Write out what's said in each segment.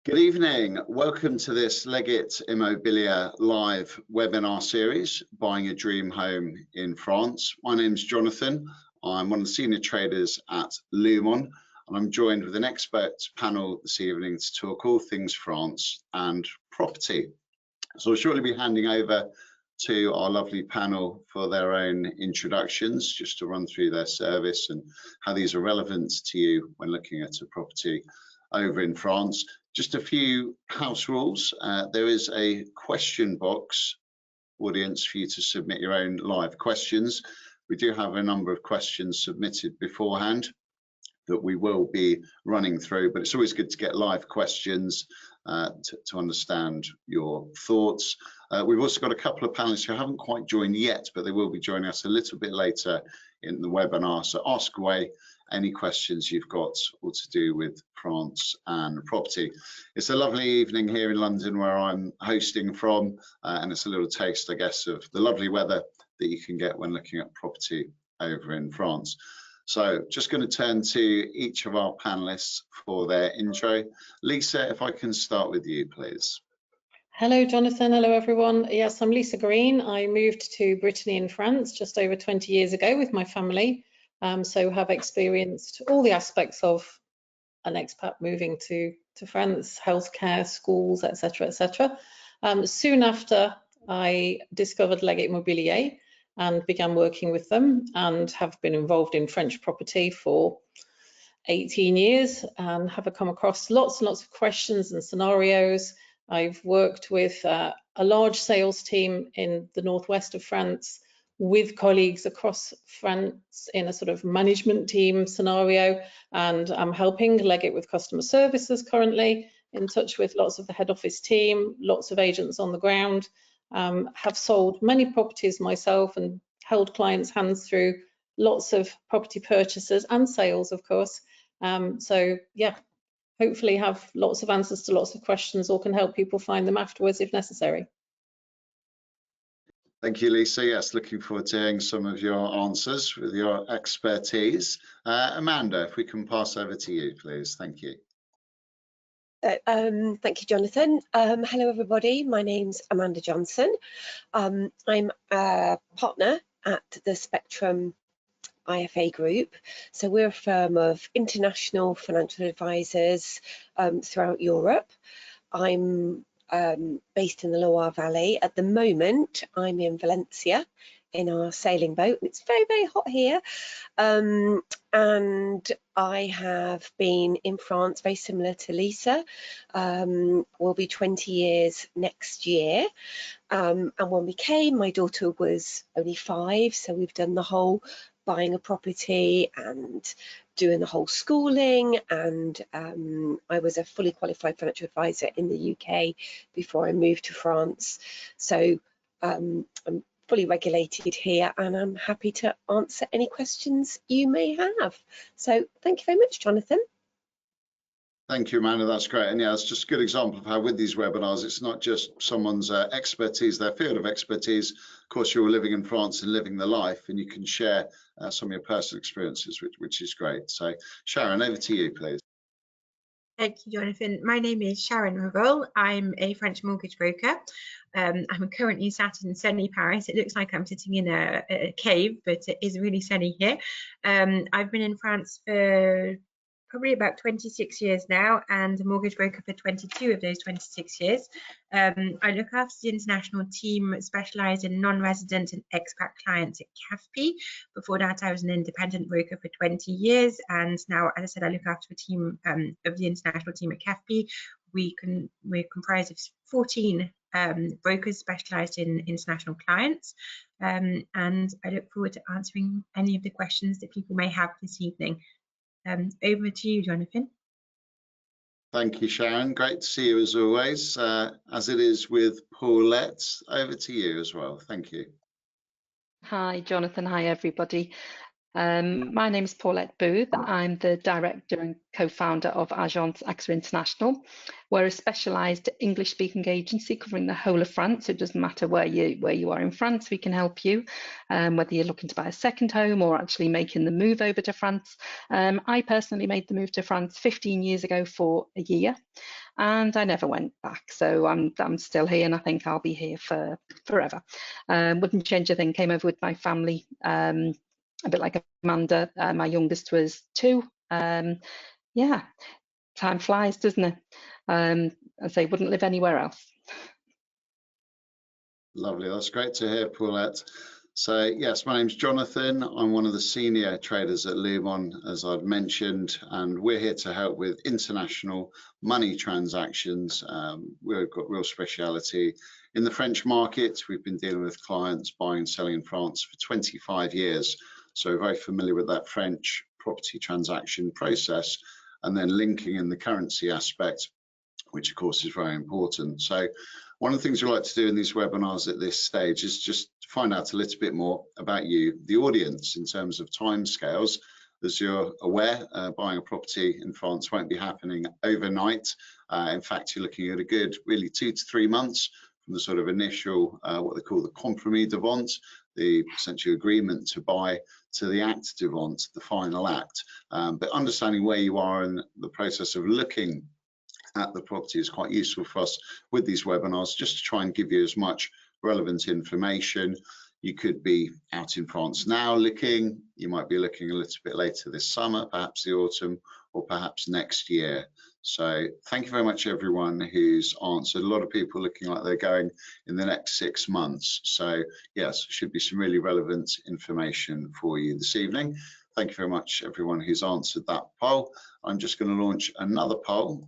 Good evening. Welcome to this LEGGETT Immobilier live webinar series, Buying a Dream Home in France. My name's Jonathan. I'm one of the senior traders at Lumon, and I'm joined with an expert panel this evening to talk all things France and property. So I'll shortly be handing over to our lovely panel for their own introductions, just to run through their service and how these are relevant to you when looking at a property over in France. Just a few house rules. There is a question box, audience, for you to submit your own live questions. We do have a number of questions submitted beforehand that we will be running through, but it's always good to get live questions to understand your thoughts. We've also got a couple of panelists who haven't quite joined yet, but they will be joining us a little bit later in the webinar. So ask away any questions you've got all to do with France and property. It's a lovely evening here in London where I'm hosting from, and it's a little taste, I guess, of the lovely weather that you can get when looking at property over in France. So just going to turn to each of our panelists for their intro. Lisa, if I can start with you, please. Hello, Jonathan. Hello, everyone. Yes, I'm Lisa Green. I moved to Brittany in France just over 20 years ago with my family. So have experienced all the aspects of an expat moving to France, healthcare, schools, etc., etc. Soon after, I discovered LEGGETT Immobilier and began working with them, and have been involved in French property for 18 years and have come across lots and lots of questions and scenarios. I've worked with a large sales team in the northwest of France, with colleagues across France in a sort of management team scenario, and I'm helping LEGGETT with customer services currently, in touch with lots of the head office team, lots of agents on the ground, have sold many properties myself and held clients' hands through lots of property purchases and sales, of course. So yeah, hopefully have lots of answers to lots of questions, or can help people find them afterwards if necessary. Thank you, Lisa. Yes, looking forward to hearing some of your answers with your expertise. Amanda, if we can pass over to you, please. Thank you. Thank you, Jonathan. Hello, everybody. My name's Amanda Johnson. I'm a partner at the Spectrum IFA Group. So we're a firm of international financial advisors throughout Europe. I'm based in the Loire Valley. At the moment, I'm in Valencia in our sailing boat. It's very, very hot here. And I have been in France, very similar to Lisa. Will be 20 years next year. And when we came, my daughter was only 5, so we've done the whole buying a property and doing the whole schooling, and I was a fully qualified financial advisor in the UK before I moved to France. So I'm fully regulated here, and I'm happy to answer any questions you may have. So thank you very much, Jonathan. Thank you, Amanda. That's great. And yeah, it's just a good example of how with these webinars, it's not just someone's expertise, their field of expertise. Of course, you're all living in France and living the life, and you can share some of your personal experiences, which is great. So Sharon, over to you, please. Thank you, Jonathan. My name is Sharon Revol. I'm a French mortgage broker. I'm currently sat in sunny Paris. It looks like I'm sitting in a cave, but it is really sunny here. I've been in France for probably about 26 years now, and a mortgage broker for 22 of those 26 years. I look after the international team specialised in non-resident and expat clients at CAFP. Before that, I was an independent broker for 20 years, and now, as I said, I look after a team of the international team at CAFP. We're comprised of 14 brokers specialised in international clients, and I look forward to answering any of the questions that people may have this evening. Over to you, Jonathan. Thank you, Sharon. Great to see you as always, as it is with Paulette. Over to you as well. Thank you. Hi, Jonathan. Hi, everybody. My name is Paulette Booth. I'm the director and co-founder of Agence AXA International. We're a specialised English-speaking agency covering the whole of France. It doesn't matter where you are in France, we can help you, whether you're looking to buy a second home or actually making the move over to France. I personally made the move to France 15 years ago for a year, and I never went back. So I'm still here, and I think I'll be here for forever. Wouldn't change a thing. Came over with my family. A bit like Amanda, my youngest was 2. Yeah, time flies, doesn't it? I say wouldn't live anywhere else. Lovely, that's great to hear, Paulette. So yes, my name's Jonathan. I'm one of the senior traders at Lehman, as I've mentioned, and we're here to help with international money transactions. We've got real speciality in the French market. We've been dealing with clients buying and selling in France for 25 years. So very familiar with that French property transaction process, and then linking in the currency aspect, which of course is very important. So one of the things we like to do in these webinars at this stage is just to find out a little bit more about you, the audience, in terms of timescales. As you're aware, buying a property in France won't be happening overnight. In fact, you're looking at a good, really 2 to 3 months from the sort of initial, what they call the compromis de vente, the essential agreement to buy, to the acte de vente, the final act. But understanding where you are in the process of looking at the property is quite useful for us with these webinars, just to try and give you as much relevant information. You could be out in France now looking, you might be looking a little bit later this summer, perhaps the autumn, or perhaps next year. So thank you very much everyone who's answered. A lot of people looking like they're going in the next 6 months. So yes, should be some really relevant information for you this evening. Thank you very much everyone who's answered that poll. I'm just going to launch another poll.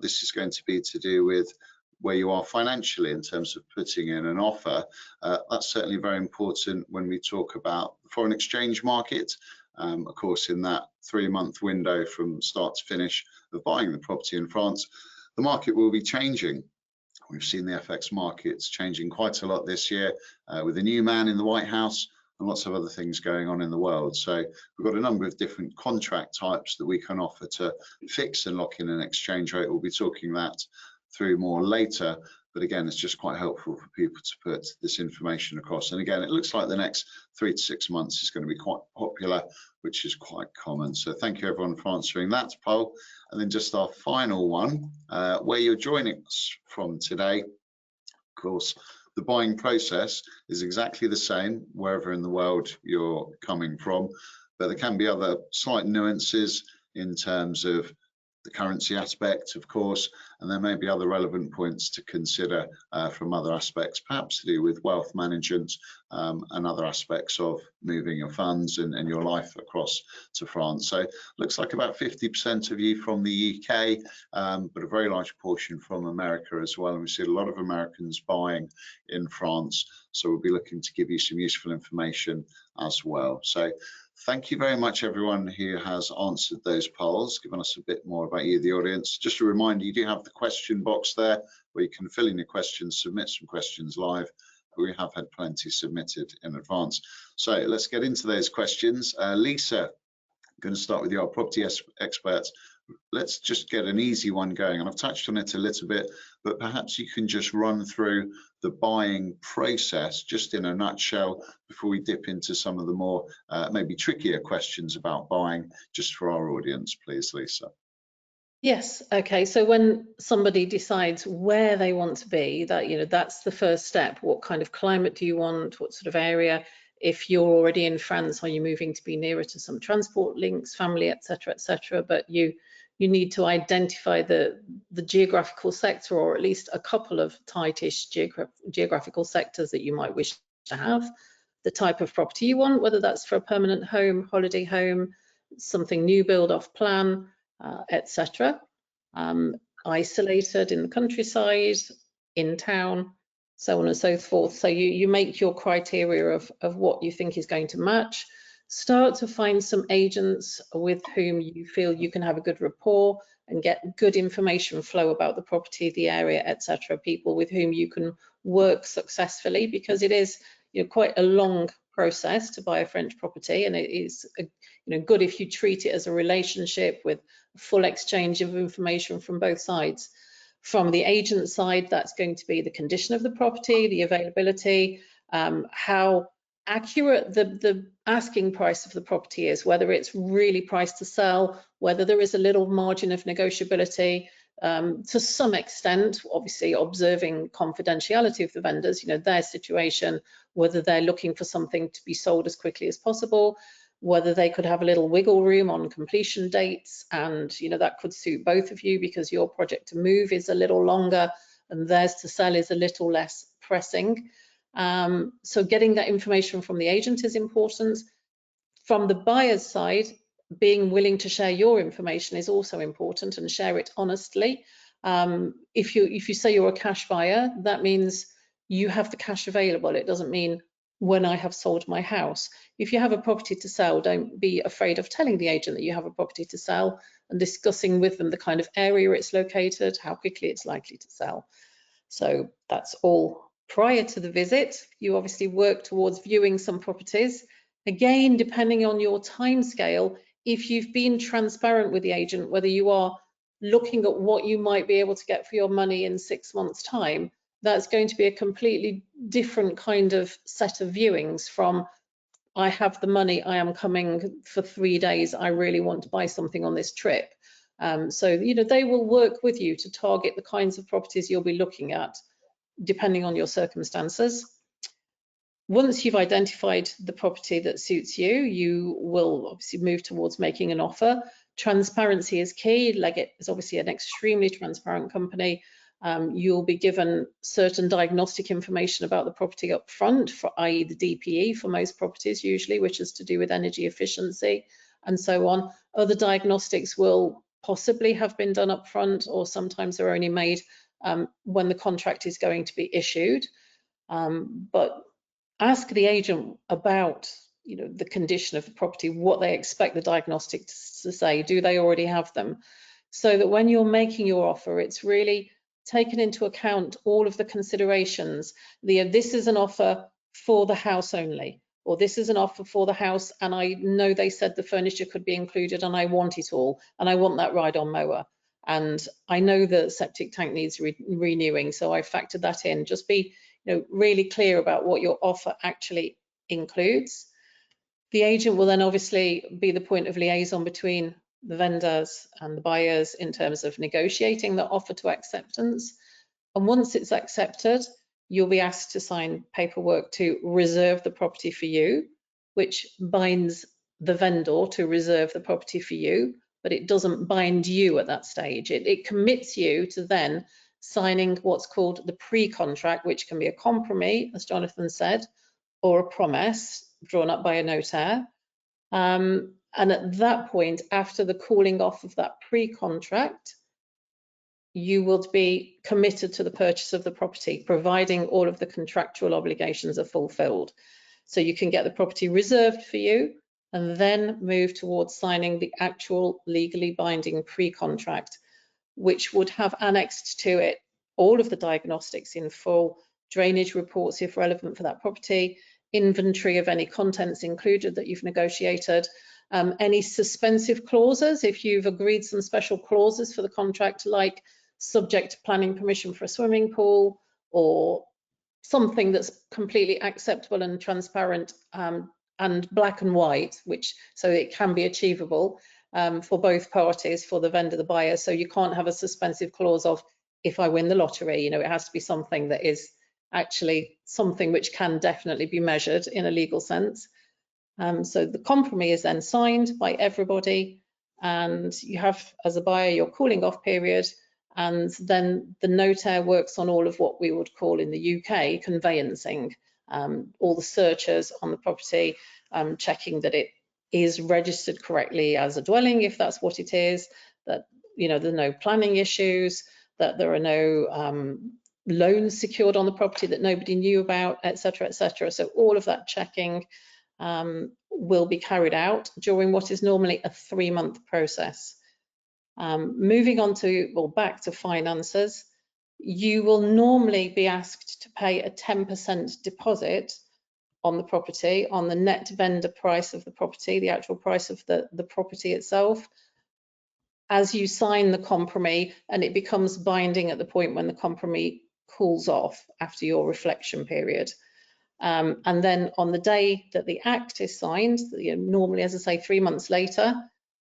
This is going to be to do with where you are financially in terms of putting in an offer. That's certainly very important when we talk about the foreign exchange market. Of course, in that 3-month window from start to finish of buying the property in France, the market will be changing. We've seen the FX markets changing quite a lot this year with a new man in the White House and lots of other things going on in the world. So we've got a number of different contract types that we can offer to fix and lock in an exchange rate. We'll be talking that through more later, but again, it's just quite helpful for people to put this information across. And again, it looks like the next 3 to 6 months is going to be quite popular, which is quite common. So thank you everyone for answering that poll. And then just our final one, where you're joining us from today. Of course, the buying process is exactly the same wherever in the world you're coming from, but there can be other slight nuances in terms of the currency aspect, of course, and there may be other relevant points to consider from other aspects, perhaps to do with wealth management and other aspects of moving your funds and your life across to France. So looks like about 50% of you from the UK, but a very large portion from America as well. And we see a lot of Americans buying in France. So we'll be looking to give you some useful information as well. So thank you very much everyone who has answered those polls, given us a bit more about you, the audience. Just a reminder, you do have the question box there where you can fill in your questions, submit some questions live. We have had plenty submitted in advance. So let's get into those questions. Lisa, I'm going to start with you, our property experts. Let's just get an easy one going, and I've touched on it a little bit, but perhaps you can just run through the buying process just in a nutshell before we dip into some of the more maybe trickier questions about buying, just for our audience, please, Lisa. Yes, okay, so when somebody decides where they want to be, that that's the first step. What kind of climate do you want? What sort of area? If you're already in France, are you moving to be nearer to some transport links, family, etc., etc.? But you need to identify the geographical sector, or at least a couple of tightish geographical sectors that you might wish to have, the type of property you want, whether that's for a permanent home, holiday home, something new build off plan, etc. Isolated in the countryside, in town, so on and so forth. So you make your criteria of what you think is going to match. Start to find some agents with whom you feel you can have a good rapport and get good information flow about the property, the area, etc. People with whom you can work successfully, because it is quite a long process to buy a French property, and it is good if you treat it as a relationship with full exchange of information from both sides. From the agent side, that's going to be the condition of the property, the availability, how accurate the asking price of the property is, whether it's really priced to sell, whether there is a little margin of negotiability, to some extent, obviously observing confidentiality of the vendors, their situation, whether they're looking for something to be sold as quickly as possible, whether they could have a little wiggle room on completion dates, and that could suit both of you because your project to move is a little longer and theirs to sell is a little less pressing. So getting that information from the agent is important. From the buyer's side, being willing to share your information is also important, and share it honestly. If you say you're a cash buyer, that means you have the cash available. It doesn't mean when I have sold my house. If you have a property to sell, don't be afraid of telling the agent that you have a property to sell and discussing with them the kind of area it's located, how quickly it's likely to sell. So that's all prior to the visit. You obviously work towards viewing some properties. Again, depending on your timescale, if you've been transparent with the agent, whether you are looking at what you might be able to get for your money in 6 months' time, that's going to be a completely different kind of set of viewings from, I have the money, I am coming for 3 days, I really want to buy something on this trip. So, they will work with you to target the kinds of properties you'll be looking at, depending on your circumstances. Once you've identified the property that suits you, you will obviously move towards making an offer. Transparency is key. Leggett is obviously an extremely transparent company. You'll be given certain diagnostic information about the property up front, i.e. the DPE for most properties usually, which is to do with energy efficiency and so on. Other diagnostics will possibly have been done up front, or sometimes they're only made when the contract is going to be issued. But ask the agent about the condition of the property, what they expect the diagnostics to say. Do they already have them? So that when you're making your offer, it's really taken into account all of the considerations. This is an offer for the house only, or this is an offer for the house, and I know they said the furniture could be included, and I want it all, and I want that ride-on mower, and I know the septic tank needs renewing, so I factored that in. Just be really clear about what your offer actually includes. The agent will then obviously be the point of liaison between the vendors and the buyers in terms of negotiating the offer to acceptance. And once it's accepted, you'll be asked to sign paperwork to reserve the property for you, which binds the vendor to reserve the property for you, but it doesn't bind you at that stage. It commits you to then signing what's called the pre-contract, which can be a compromise, as Jonathan said, or a promise drawn up by a notaire. And at that point, after the calling off of that pre-contract, you will be committed to the purchase of the property, providing all of the contractual obligations are fulfilled. So you can get the property reserved for you and then move towards signing the actual legally binding pre-contract, which would have annexed to it all of the diagnostics in full, drainage reports if relevant for that property, inventory of any contents included that you've negotiated, any suspensive clauses, if you've agreed some special clauses for the contract, like subject to planning permission for a swimming pool, or something that's completely acceptable and transparent and black and white, so it can be achievable for both parties, for the vendor, the buyer. So you can't have a suspensive clause of, if I win the lottery, it has to be something that is actually something which can definitely be measured in a legal sense. So the compromise is then signed by everybody, and you have, as a buyer, your cooling off period, and then the notaire works on all of what we would call in the UK conveyancing, all the searches on the property, checking that it is registered correctly as a dwelling, if that's what it is, that there are no planning issues, that there are no loans secured on the property that nobody knew about, etc., etc. So all of that checking will be carried out during what is normally a 3-month process. Moving on to, back to finances, you will normally be asked to pay a 10% deposit on the property, on the net vendor price of the property, the actual price of the property itself, as you sign the compromise, and it becomes binding at the point when the compromise cools off after your reflection period. And then on the day that the act is signed, normally, as I say, 3 months later,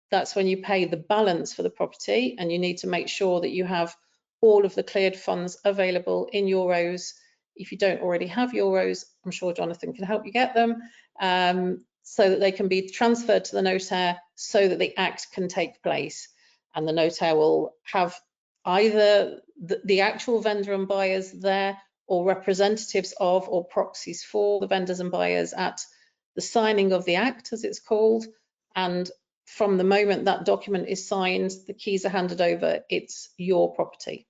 that's when you pay the balance for the property, and you need to make sure that you have all of the cleared funds available in euros. If you don't already have euros, I'm sure Jonathan can help you get them, so that they can be transferred to the notaire so that the act can take place. And the notaire will have either the actual vendor and buyers there, or representatives of or proxies for the vendors and buyers at the signing of the act, as it's called. And from the moment that document is signed, the keys are handed over, it's your property.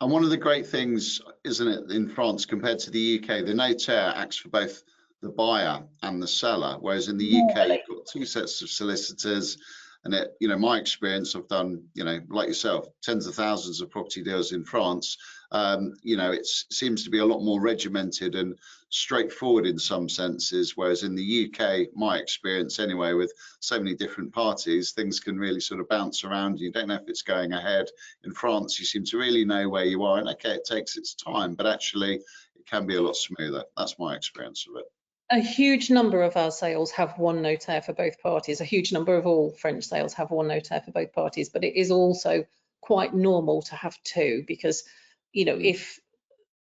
And one of the great things, isn't it, in France compared to the UK, the notaire acts for both the buyer and the seller, whereas in the UK you've got two sets of solicitors. And it, my experience, I've done, like yourself, tens of thousands of property deals in France. It seems to be a lot more regimented and straightforward in some senses, whereas in the UK, my experience anyway, with so many different parties, things can really sort of bounce around. You don't know if it's going ahead. In France, you seem to really know where you are, and okay, it takes its time, but actually it can be a lot smoother. That's my experience of it. A huge number of our sales have one notaire for both parties. A huge number of all French sales have one notaire for both parties, but it is also quite normal to have two, because, if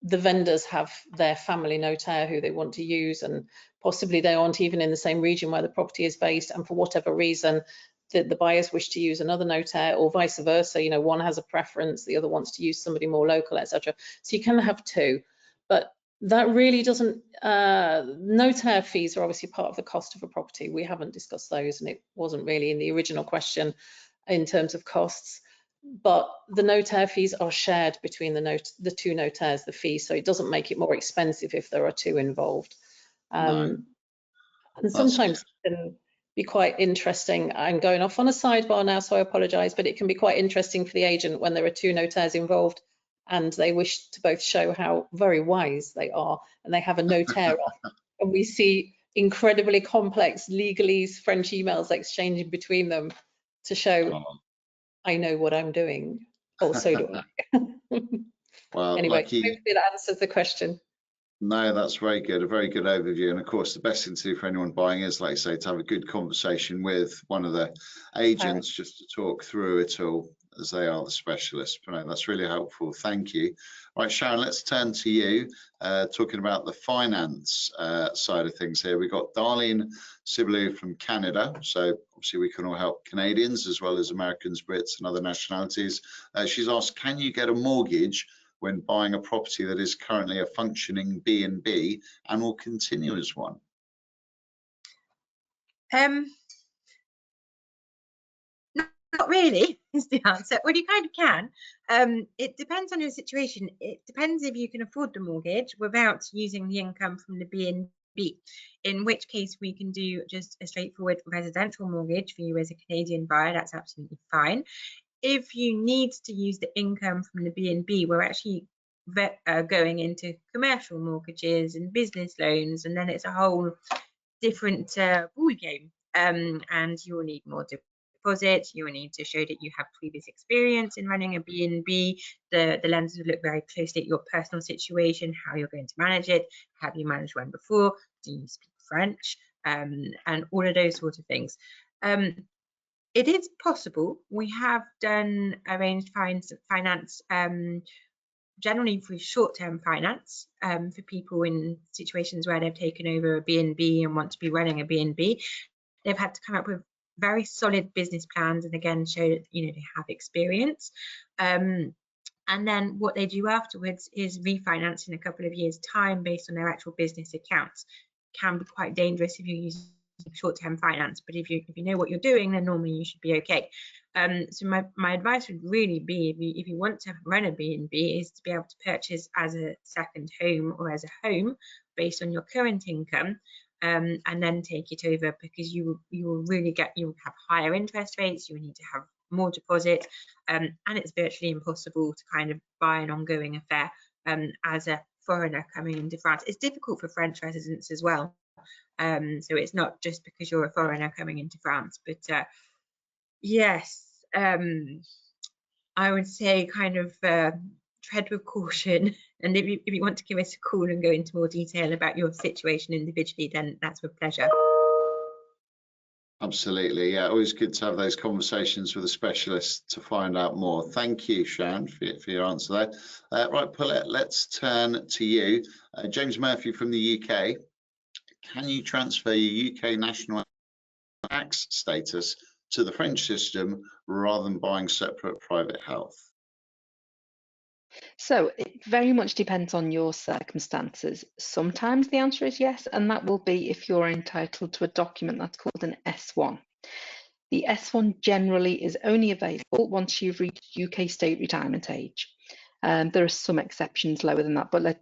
the vendors have their family notaire who they want to use, and possibly they aren't even in the same region where the property is based, and for whatever reason the buyers wish to use another notaire, or vice versa, one has a preference, the other wants to use somebody more local, etc. So you can have two, but that really doesn't, notaire fees are obviously part of the cost of a property. We haven't discussed those, and it wasn't really in the original question in terms of costs, but the notaire fees are shared between the two notaires, the fee, so it doesn't make it more expensive if there are two involved. No. And sometimes it can be quite interesting. I'm going off on a sidebar now, so I apologise, but it can be quite interesting for the agent when there are two notaires involved and they wish to both show how very wise they are, and they have a notaire off, and we see incredibly complex legalese French emails exchanging between them to show I know what I'm doing. Oh, so do I. Well, anyway, lucky. hopefully that answers the question. No, that's very good. A very good overview. And of course, the best thing to do for anyone buying is, like I say, to have a good conversation with one of the agents just to talk through it all, as they are the specialists. But no, that's really helpful. Thank you. Right, Sharon, let's turn to you, talking about the finance side of things here. We've got Darlene Sibley from Canada. So obviously we can all help Canadians as well as Americans, Brits and other nationalities. She's asked, can you get a mortgage when buying a property that is currently a functioning B&B and will continue as one? Not really is the answer. Well, you kind of can. It depends on your situation. It depends if you can afford the mortgage without using the income from the B&B, in which case we can do just a straightforward residential mortgage for you as a Canadian buyer. That's absolutely fine. If you need to use the income from the B&B, we're actually going into commercial mortgages and business loans, and then it's a whole different ball game. And you will need more deposit. You will need to show that you have previous experience in running a B&B. The lenders will look very closely at your personal situation, how you're going to manage it. Have you managed one before? Do you speak French? And all of those sorts of things. It is possible. We have done arranged finance, generally for short-term finance, for people in situations where they've taken over a B&B and want to be running a B&B. They've had to come up with very solid business plans and again show that they have experience. And then what they do afterwards is refinance in a couple of years' time based on their actual business accounts. Can be quite dangerous if you use short-term finance, but if you know what you're doing, then normally you should be okay. So my advice would really be, if you want to run a B&B, is to be able to purchase as a second home or as a home based on your current income, and then take it over, because you will have higher interest rates, you will need to have more deposit, and it's virtually impossible to kind of buy an ongoing affair as a foreigner coming into France. It's difficult for French residents as well. So it's not just because you're a foreigner coming into France, but yes, I would say kind of tread with caution. And if you want to give us a call and go into more detail about your situation individually, then that's with pleasure. Absolutely, yeah, always good to have those conversations with a specialist to find out more. Thank you, Sharon, for your answer there. Right, Paulette, let's turn to you. James Murphy from the UK. Can you transfer your UK national tax status to the French system rather than buying separate private health? So it very much depends on your circumstances. Sometimes the answer is yes, and that will be if you're entitled to a document that's called an S1. The S1 generally is only available once you've reached UK state retirement age. There are some exceptions lower than that, but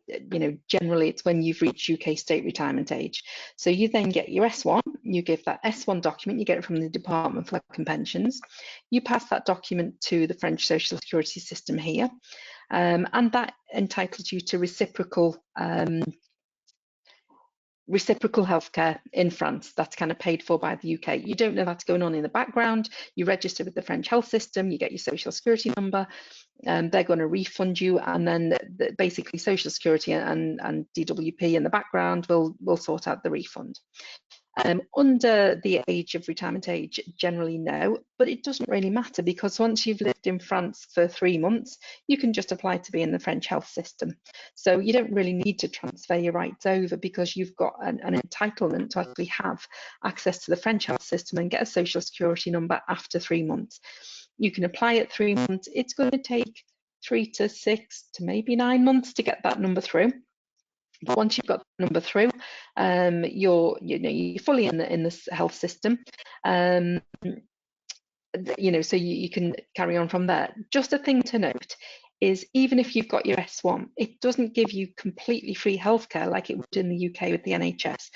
generally it's when you've reached UK state retirement age. So you then get your S1, you give that S1 document, you get it from the Department for Work and Pensions, you pass that document to the French social security system here, and that entitles you to reciprocal healthcare in France. That's kind of paid for by the UK. You don't know that's going on in the background. You register with the French health system, you get your social security number, they're going to refund you, and then basically social security and DWP in the background will sort out the refund. Under the age of retirement age, generally no, but it doesn't really matter, because once you've lived in France for 3 months, you can just apply to be in the French health system. So you don't really need to transfer your rights over, because you've got an entitlement to actually have access to the French health system and get a social security number after 3 months. You can apply at 3 months. It's going to take 3 to 6 to maybe 9 months to get that number through. But once you've got the number through, you're fully in the health system, so you can carry on from there. Just a thing to note is, even if you've got your S1, it doesn't give you completely free healthcare like it would in the UK with the NHS.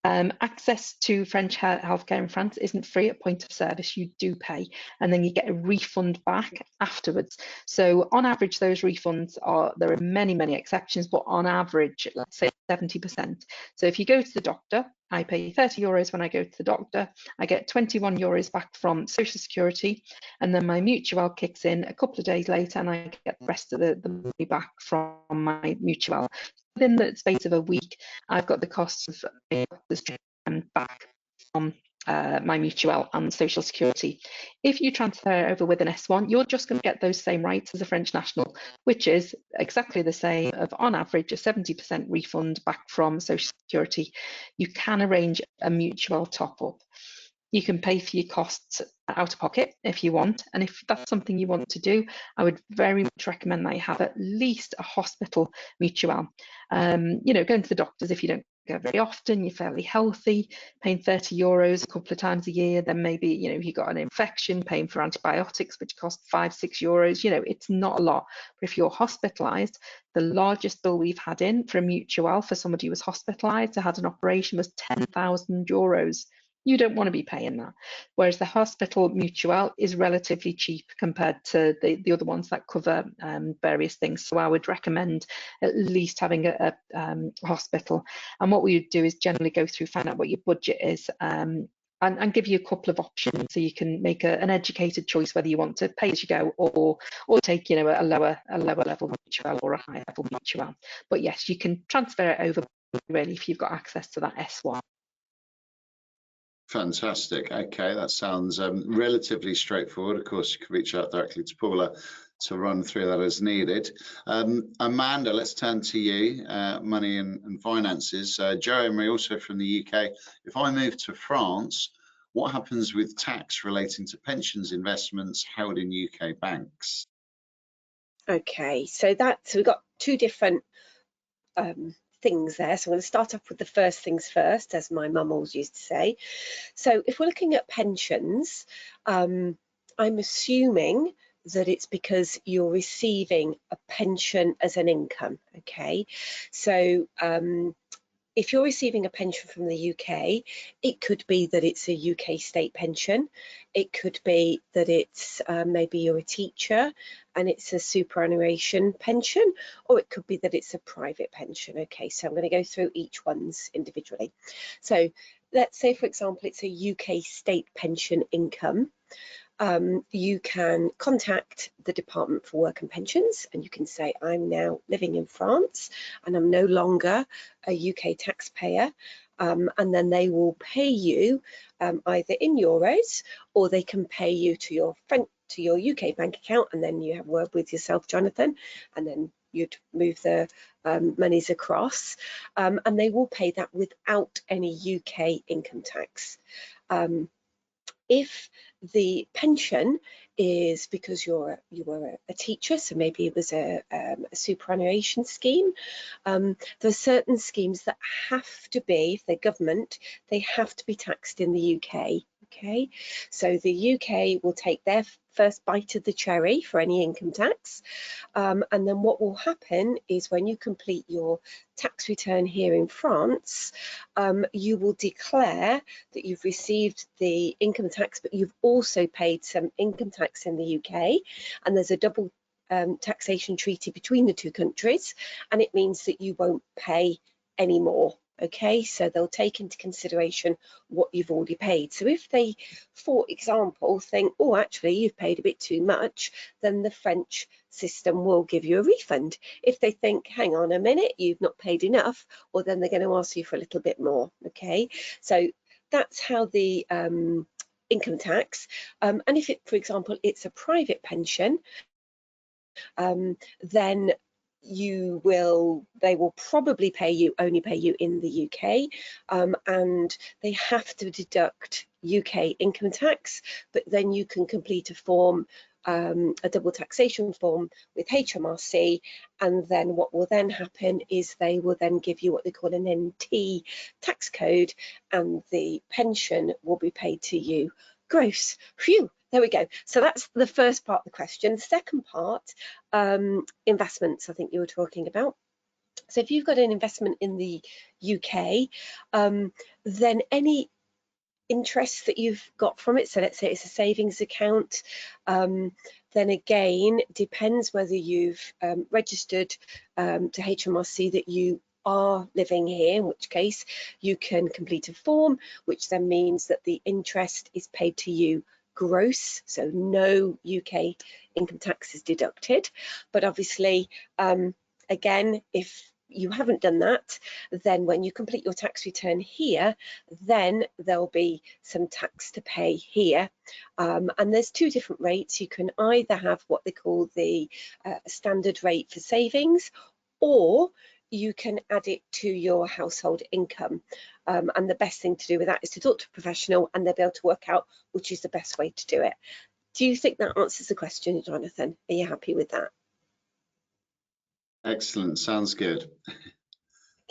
Access to French healthcare in France isn't free at point of service. You do pay, and then you get a refund back afterwards. So on average, those refunds there are many exceptions, but on average, let's say 70%. So if you go to the doctor, I pay 30 euros when I go to the doctor, I get 21 euros back from Social Security, and then my mutual kicks in a couple of days later, and I get the rest of the money back from my mutual. Within the space of a week, I've got the costs of this treatment back from my mutual and Social Security. If you transfer over with an S1, you're just going to get those same rights as a French national, which is exactly the same, of on average a 70% refund back from Social Security. You can arrange a mutual top-up. You can pay for your costs out of pocket if you want, and if that's something you want to do, I would very much recommend that you have at least a hospital mutual. Going to the doctors, if you don't go very often, you're fairly healthy, paying 30 euros a couple of times a year, then maybe, if you've got an infection, paying for antibiotics, which cost 5-6 euros, it's not a lot. But if you're hospitalized, the largest bill we've had in for a mutual for somebody who was hospitalized or had an operation was 10,000 euros. You don't want to be paying that. Whereas the hospital mutual is relatively cheap compared to the other ones that cover various things. So I would recommend at least having a hospital. And what we would do is generally go through, find out what your budget is, and give you a couple of options so you can make an educated choice whether you want to pay as you go or take a lower level mutual or a higher level mutual. But yes, you can transfer it over really if you've got access to that S1. Fantastic. Okay, that sounds relatively straightforward. Of course, you can reach out directly to Paula to run through that as needed. Amanda, let's turn to you, money and finances. Jeremy, also from the UK. If I move to France, what happens with tax relating to pensions investments held in UK banks? Okay, so we've got two different things there. So I'm going to start off with the first things first, as my mum always used to say. So if we're looking at pensions, I'm assuming that it's because you're receiving a pension as an income. Okay, so if you're receiving a pension from the UK, it could be that it's a UK state pension. It could be that it's maybe you're a teacher and it's a superannuation pension, or it could be that it's a private pension. Okay, so I'm going to go through each one's individually. So let's say, for example, it's a UK state pension income. You can contact the Department for Work and Pensions and you can say, I'm now living in France and I'm no longer a UK taxpayer, and then they will pay you either in euros, or they can pay you to your UK bank account, and then you have a word with yourself, Jonathan, and then you'd move the monies across, and they will pay that without any UK income tax. If the pension is because you were a teacher, so maybe it was a superannuation scheme, there are certain schemes that have to be, if they're government, they have to be taxed in the UK. Okay, so the UK will take their first bite of the cherry for any income tax, and then what will happen is when you complete your tax return here in France, you will declare that you've received the income tax, but you've also paid some income tax in the UK, and there's a double taxation treaty between the two countries, and it means that you won't pay any more. Okay, so they'll take into consideration what you've already paid. So if they, for example, think, oh, actually, you've paid a bit too much, then the French system will give you a refund. If they think, hang on a minute, you've not paid enough, well, then they're going to ask you for a little bit more. Okay, so that's how the income tax, and if it, for example, it's a private pension, then they will probably only pay you in the UK, and they have to deduct UK income tax, but then you can complete a form, a double taxation form with HMRC, and then what will then happen is they will then give you what they call an NT tax code, and the pension will be paid to you gross. Phew, there we go. So that's the first part of the question. The second part, investments, I think you were talking about. So if you've got an investment in the UK, then any interest that you've got from it, so let's say it's a savings account, then again, depends whether you've registered to HMRC that you are living here, in which case you can complete a form, which then means that the interest is paid to you gross, so no UK income tax is deducted. But obviously, again, if you haven't done that, then when you complete your tax return here, then there'll be some tax to pay here. And there's two different rates. You can either have what they call the standard rate for savings, or you can add it to your household income. And the best thing to do with that is to talk to a professional, and they'll be able to work out which is the best way to do it. Do you think that answers the question, Jonathan? Are you happy with that? Excellent, sounds good.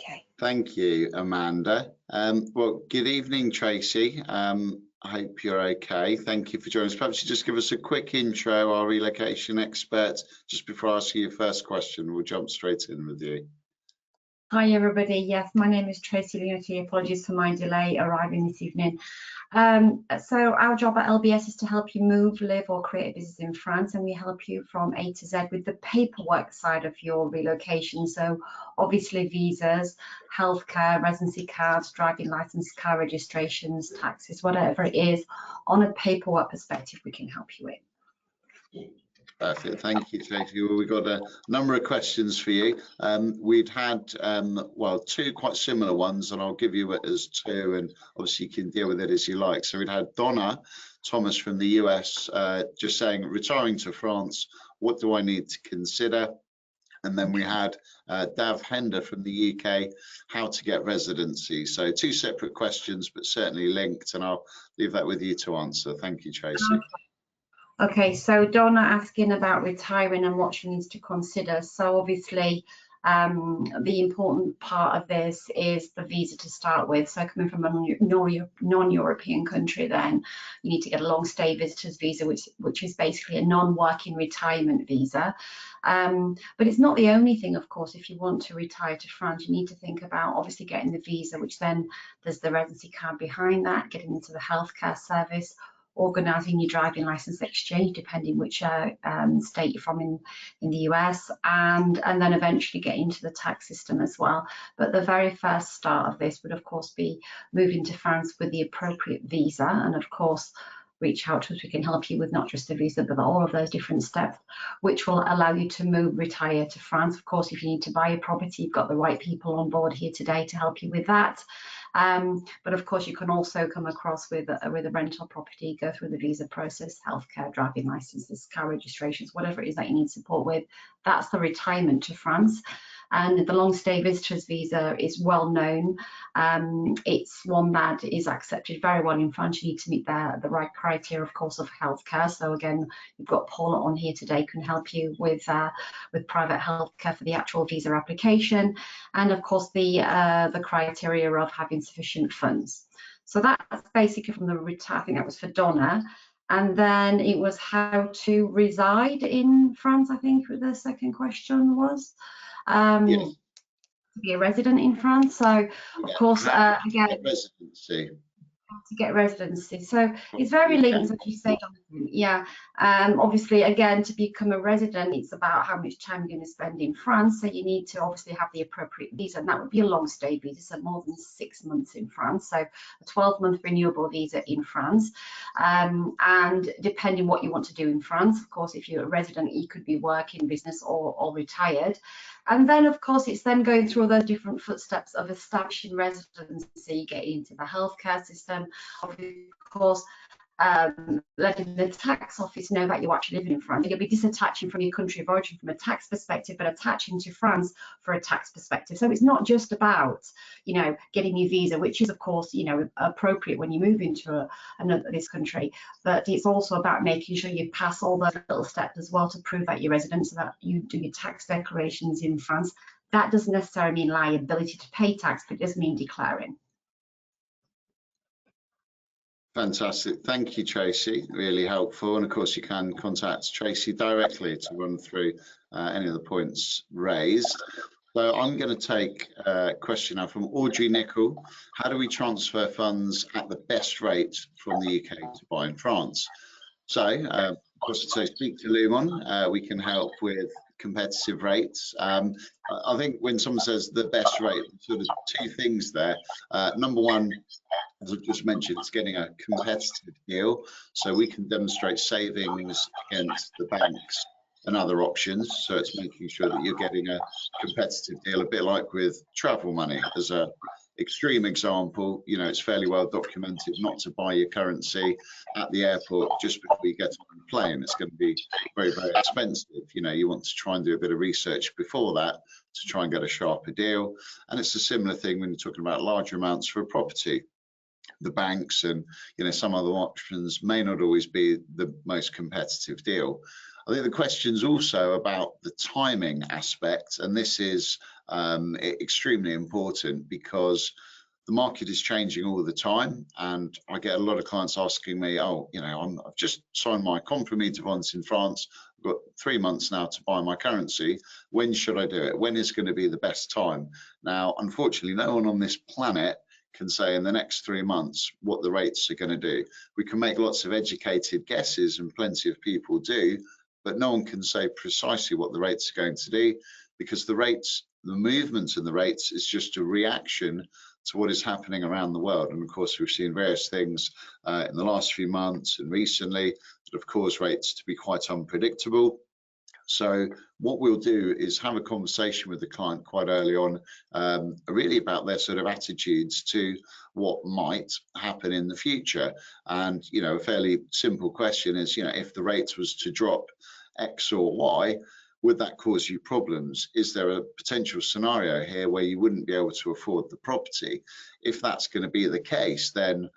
Okay. Thank you, Amanda. Well, good evening, Tracy. I hope you're okay. Thank you for joining us. Perhaps you just give us a quick intro, our relocation expert, just before asking your first question. We'll jump straight in with you. Hi everybody, yes, my name is Tracy Leonti. Apologies for my delay arriving this evening. So our job at LBS is to help you move, live or create a business in France, and we help you from A to Z with the paperwork side of your relocation. So obviously visas, healthcare, residency cards, driving license, car registrations, taxes, whatever it is, on a paperwork perspective we can help you with. Perfect, thank you, Tracy. Well, we've got a number of questions for you. We'd had, well, two quite similar ones, and I'll give you it as two, and obviously you can deal with it as you like. So we'd had Donna Thomas from the US just saying, retiring to France, what do I need to consider? And then we had Dav Hender from the UK, how to get residency. So two separate questions, but certainly linked, and I'll leave that with you to answer. Thank you, Tracy. Okay, so Donna asking about retiring and what she needs to consider. So obviously, The important part of this is the visa to start with. So coming from a non-European country, then you need to get a long stay visitors visa, which is basically a non-working retirement visa. But it's not the only thing, of course. If you want to retire to France, you need to think about obviously getting the visa, which then there's the residency card behind that, getting into the healthcare service, organising your driving licence exchange, depending which state you're from in the US, and then eventually get into the tax system as well. But the very first start of this would, of course, be moving to France with the appropriate visa, and of course, reach out to us. We can help you with not just the visa, but all of those different steps, which will allow you to retire to France. Of course, if you need to buy a property, you've got the right people on board here today to help you with that. But of course, you can also come across with a rental property, go through the visa process, healthcare, driving licenses, car registrations, whatever it is that you need support with. That's the retirement to France. And the long stay visitors visa is well known. It's one that is accepted very well in France. You need to meet the right criteria, of course, of healthcare. So again, you've got Paula on here today, can help you with private healthcare for the actual visa application, and of course the criteria of having sufficient funds. So that's basically from the I think that was for Donna. And then it was how to reside in France, I think the second question was. Yes. To be a resident in France. So of course, again, residency. To get residency. So it's very linked, as you say, Jonathan. Yeah. Obviously, again, to become a resident, it's about how much time you're going to spend in France. So you need to obviously have the appropriate visa, and that would be a long stay visa, so more than 6 months in France. So a 12-month renewable visa in France. And depending what you want to do in France, of course, if you're a resident, you could be working, business, or retired. And then, of course, it's then going through all those different footsteps of establishing residency, getting into the healthcare system, of course, letting the tax office know that you actually live in France. You'll be disattaching from your country of origin from a tax perspective, but attaching to France for a tax perspective. So it's not just about, you know, getting your visa, which is, of course, you know, appropriate when you move into this country, but it's also about making sure you pass all those little steps as well to prove that you're resident, so that you do your tax declarations in France. That doesn't necessarily mean liability to pay tax, but it does mean declaring. Fantastic. Thank you, Tracy. Really helpful. And of course, you can contact Tracy directly to run through any of the points raised. So I'm going to take a question now from Audrey Nicol. How do we transfer funds at the best rate from the UK to buy in France? So, of course, so speak to Lumon. We can help with competitive rates. I think when someone says the best rate, sort of two things there. Number one, as I've just mentioned, it's getting a competitive deal, so we can demonstrate savings against the banks and other options. So it's making sure that you're getting a competitive deal, a bit like with travel money. As a extreme example, you know, it's fairly well documented not to buy your currency at the airport just before you get on the plane. It's going to be very, very expensive. You know, you want to try and do a bit of research before that to try and get a sharper deal. And it's a similar thing when you're talking about larger amounts for a property. The banks and, you know, some other options may not always be the most competitive deal. I think the question's also about the timing aspect, and this is extremely important because the market is changing all the time, and I get a lot of clients asking me, oh, you know, I've just signed my compromis de vente in France. I've got 3 months now to buy my currency. When should I do it? When is going to be the best time? Now, unfortunately, no one on this planet can say in the next 3 months what the rates are going to do. We can make lots of educated guesses, and plenty of people do, but no one can say precisely what the rates are going to do, because the rates, the movement in the rates is just a reaction to what is happening around the world. And of course, we've seen various things in the last few months and recently that have caused rates to be quite unpredictable. So what we'll do is have a conversation with the client quite early on, really about their sort of attitudes to what might happen in the future. And, you know, a fairly simple question is, you know, if the rates was to drop X or Y, would that cause you problems? Is there a potential scenario here where you wouldn't be able to afford the property? If that's going to be the case, then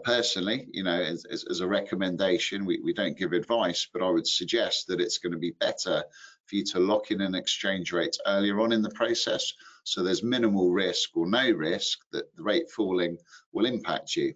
personally, you know, as a recommendation, we don't give advice, but I would suggest that it's going to be better for you to lock in an exchange rate earlier on in the process, so there's minimal risk or no risk that the rate falling will impact you.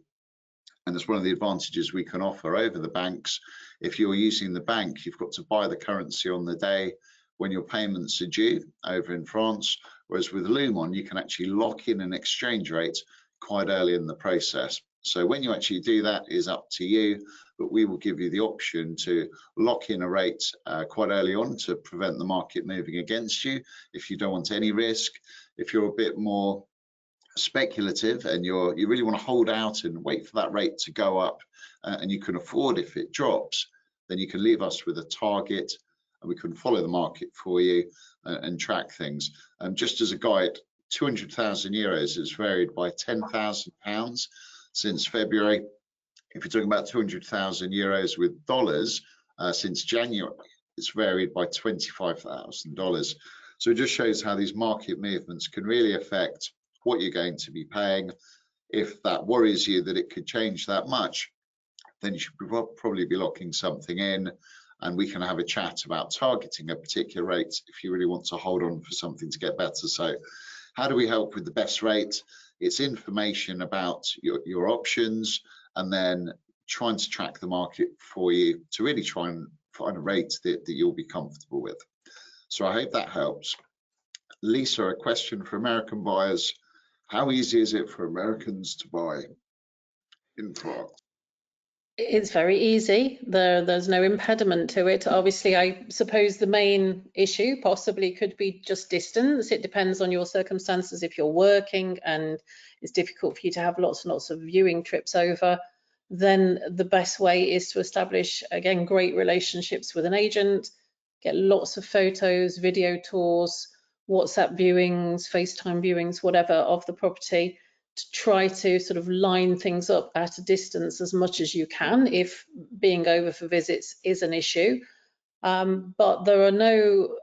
And it's one of the advantages we can offer over the banks. If you're using the bank, you've got to buy the currency on the day when your payments are due over in France, whereas with Lumon, you can actually lock in an exchange rate quite early in the process. So when you actually do that is up to you, but we will give you the option to lock in a rate quite early on to prevent the market moving against you if you don't want any risk. If you're a bit more speculative and you really want to hold out and wait for that rate to go up and you can afford if it drops, then you can leave us with a target and we can follow the market for you and track things. Just as a guide, 200,000 euros has varied by £10,000 since February. If you're talking about 200,000 euros with dollars since January, it's varied by $25,000. So it just shows how these market movements can really affect what you're going to be paying. If that worries you that it could change that much, then you should probably be locking something in, and we can have a chat about targeting a particular rate if you really want to hold on for something to get better. So how do we help with the best rate? It's information about your options and then trying to track the market for you to really try and find a rate that you'll be comfortable with. So I hope that helps. Lisa, a question for American buyers. How easy is it for Americans to buy in France? It's very easy. There's no impediment to it. Obviously, I suppose the main issue possibly could be just distance. It depends on your circumstances. If you're working and it's difficult for you to have lots and lots of viewing trips over, then the best way is to establish, again, great relationships with an agent, get lots of photos, video tours, WhatsApp viewings, FaceTime viewings, whatever, of the property, to try to sort of line things up at a distance as much as you can if being over for visits is an issue. But there are no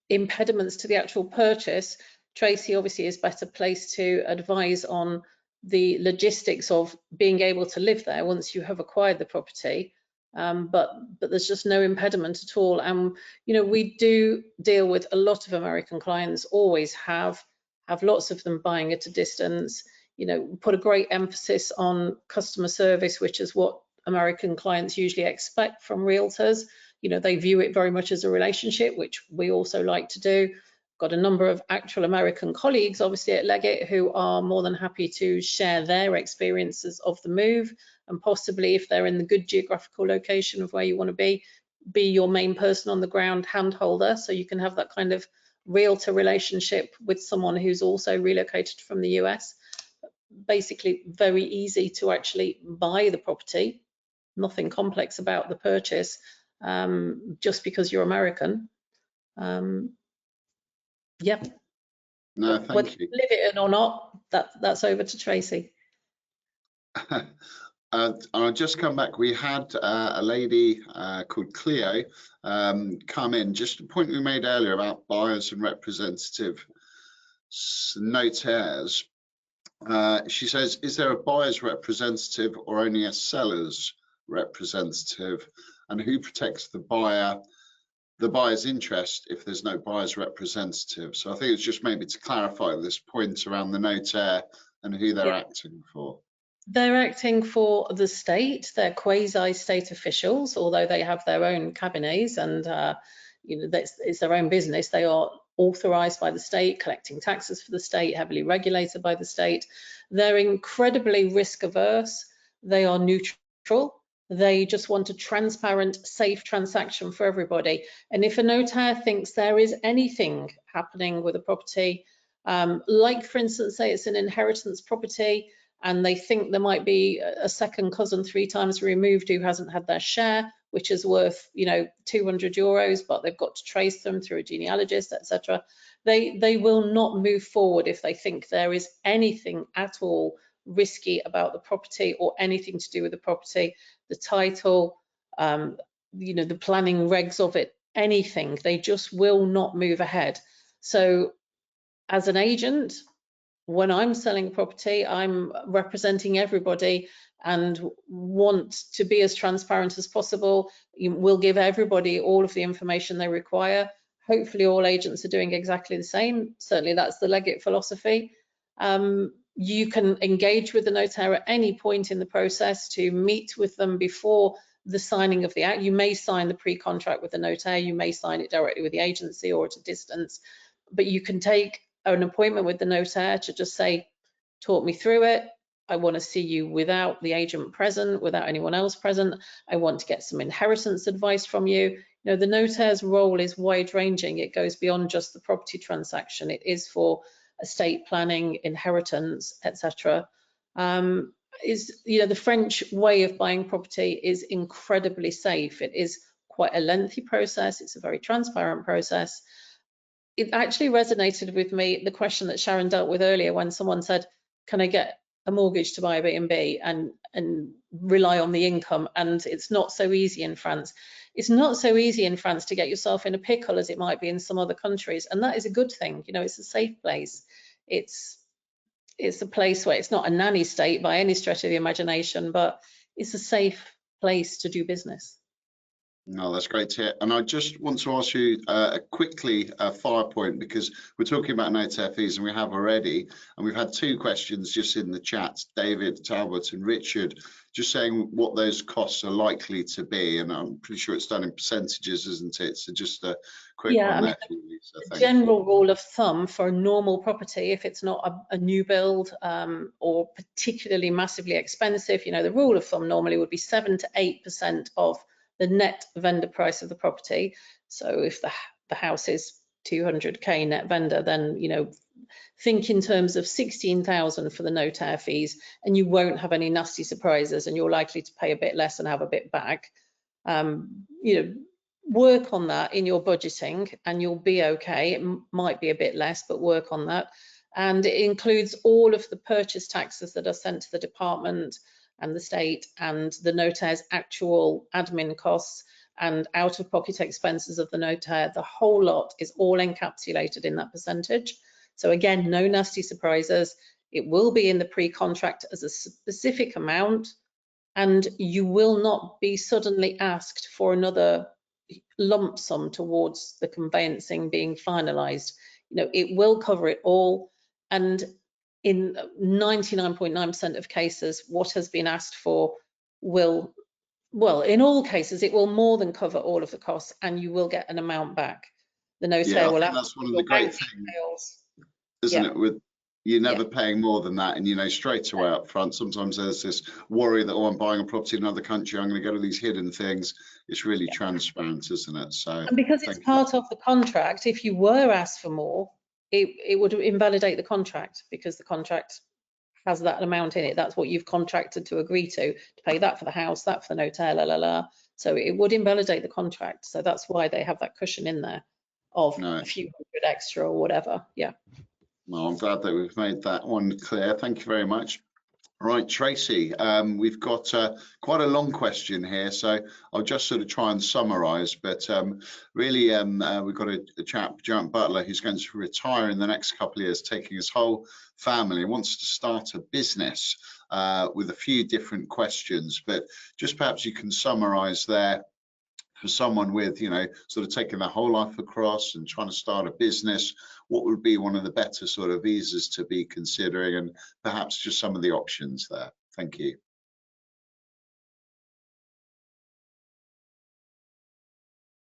impediments to the actual purchase. Tracy obviously is better placed to advise on the logistics of being able to live there once you have acquired the property. But there's just no impediment at all. And you know, we do deal with a lot of American clients, always have lots of them buying at a distance. You know, put a great emphasis on customer service, which is what American clients usually expect from realtors. You know, they view it very much as a relationship, which we also like to do. Got a number of actual American colleagues, obviously, at Leggett, who are more than happy to share their experiences of the move, and possibly, if they're in the good geographical location of where you want to be your main person on the ground hand holder, so you can have that kind of realtor relationship with someone who's also relocated from the US. Basically very easy to actually buy the property, nothing complex about the purchase, just because you're American. Yeah. No, thank whether you. Live it in or not, that's over to Tracy. I'll just come back. We had a lady called Cleo come in. Just a point we made earlier about buyers and representative notaires. She says, is there a buyer's representative or only a seller's representative? And who protects the buyer's interest if there's no buyer's representative? So I think it's just maybe to clarify this point around the notaire and who they're acting for. They're acting for the state. They're quasi-state officials, although they have their own cabinets and you know, it's their own business. They are authorized by the state, collecting taxes for the state, heavily regulated by the state. They're incredibly risk averse. They are neutral. They just want a transparent, safe transaction for everybody. And if a notaire thinks there is anything happening with a property, like for instance, say it's an inheritance property, and they think there might be a second cousin 3 times removed who hasn't had their share, which is worth, you know, €200, but they've got to trace them through a genealogist, etc. They will not move forward if they think there is anything at all risky about the property or anything to do with the property, the title, you know, the planning regs of it, anything. They just will not move ahead. So as an agent, when I'm selling a property, I'm representing everybody and want to be as transparent as possible. We'll give everybody all of the information they require. Hopefully all agents are doing exactly the same. Certainly that's the Leggett philosophy. You can engage with the notaire at any point in the process to meet with them before the signing of the act. You may sign the pre-contract with the notaire, you may sign it directly with the agency or at a distance, but you can take an appointment with the notaire to just say, talk me through it. I want to see you without the agent present, without anyone else present. I want to get some inheritance advice from you. You know, the notaire's role is wide ranging. It goes beyond just the property transaction. It is for estate planning, inheritance, etc. The French way of buying property is incredibly safe. It is quite a lengthy process. It's a very transparent process. It actually resonated with me, the question that Sharon dealt with earlier when someone said, can I get a mortgage to buy a B&B and rely on the income? And it's not so easy in France. It's not so easy in France to get yourself in a pickle as it might be in some other countries. And that is a good thing. You know, it's a safe place. It's a place where it's not a nanny state by any stretch of the imagination, but it's a safe place to do business. No, that's great to hear. And I just want to ask you quickly a fire point, because we're talking about notaire fees and we have already, and we've had two questions just in the chat, David Talbot and Richard, just saying what those costs are likely to be. And I'm pretty sure it's done in percentages, isn't it? So just a quick one there for you, Lisa. General rule of thumb for a normal property, if it's not a new build or particularly massively expensive, you know, the rule of thumb normally would be 7 to 8% of the net vendor price of the property. So if the house is 200k net vendor, then, you know, think in terms of 16,000 for the notaire fees, and you won't have any nasty surprises, and you're likely to pay a bit less and have a bit back. You know, work on that in your budgeting and you'll be okay. It might be a bit less, but work on that. And it includes all of the purchase taxes that are sent to the department and the state, and the notaire's actual admin costs and out-of-pocket expenses of the notaire. The whole lot is all encapsulated in that percentage. So again, no nasty surprises. It will be in the pre-contract as a specific amount, and you will not be suddenly asked for another lump sum towards the conveyancing being finalised. You know, it will cover it all, and in 99.9% of cases, what has been asked for will, well, in all cases, it will more than cover all of the costs, and you will get an amount back. The notaire will have that's one of the great things, isn't it? With you're never paying more than that, and you know straight away up front. Sometimes there's this worry that, oh, I'm buying a property in another country, I'm going to go to these hidden things. It's really transparent, isn't it? So, and because it's part of the contract, if you were asked for more, it would invalidate the contract, because the contract has that amount in it. That's what you've contracted to agree to pay that for the house, that for the notaire, la la la. So it would invalidate the contract. So that's why they have that cushion in there of a few hundred extra or whatever. Yeah. Well, I'm glad that we've made that one clear. Thank you very much. Right, Tracy, we've got quite a long question here, so I'll just sort of try and summarise. But really, we've got a chap, Grant Butler, who's going to retire in the next couple of years, taking his whole family, wants to start a business with a few different questions. But just perhaps you can summarise there for someone with, you know, sort of taking their whole life across and trying to start a business, what would be one of the better sort of visas to be considering, and perhaps just some of the options there. Thank you.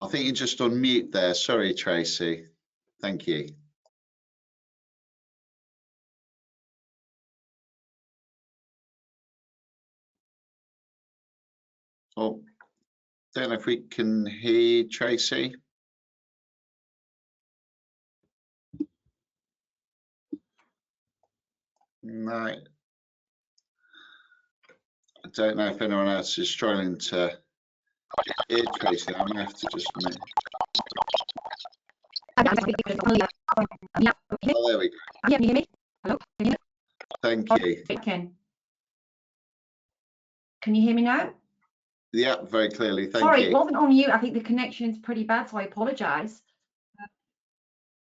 I think you're just on mute there. Sorry, Tracy. Thank you. Oh, don't know if we can hear you, Tracy. No. I don't know if anyone else is struggling to hear Tracy. I'm gonna have to just make... Oh, there we go. Can you hear me? Hello? Can you hear me? Thank you. Can you hear me now? Yeah, very clearly. Thank you. Sorry, it wasn't on you. I think the connection is pretty bad, so I apologise.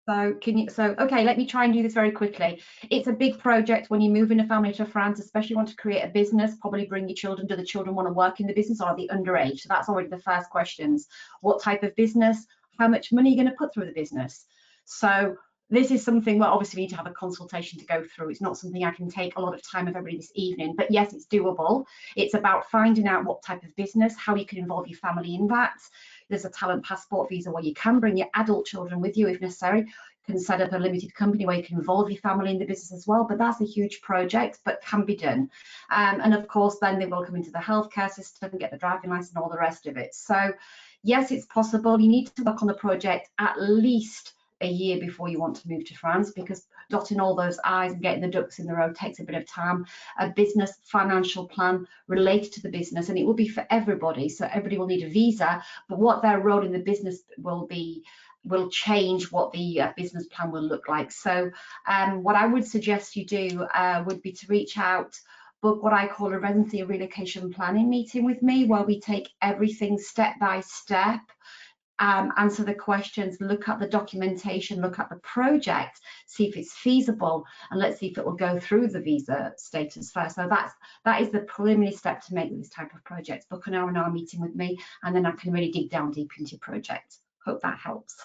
So okay, let me try and do this very quickly. It's a big project when you move in a family to France, especially you want to create a business, probably bring your children. Do the children want to work in the business, or are they underage? So that's already the first questions. What type of business? How much money are you going to put through the business? So this is something where obviously we need to have a consultation to go through. It's not something I can take a lot of time of everybody this evening, but yes, it's doable. It's about finding out what type of business, how you can involve your family in that. There's a talent passport visa where you can bring your adult children with you if necessary. You can set up a limited company where you can involve your family in the business as well, but that's a huge project, but can be done. And of course, then they will come into the healthcare system, get the driving license and all the rest of it. So yes, it's possible. You need to work on the project at least a year before you want to move to France, because dotting all those I's and getting the ducks in the row takes a bit of time. A business financial plan related to the business, and it will be for everybody, so everybody will need a visa, but what their role in the business will change what the business plan will look like. So what I would suggest you do would be to reach out, book what I call a residency and relocation planning meeting with me, where we take everything step by step, answer the questions, look at the documentation, look at the project, see if it's feasible, and let's see if it will go through the visa status first. So that is the preliminary step to make this type of project. Book an R&R meeting with me, and then I can really dig down deep into your project. Hope that helps.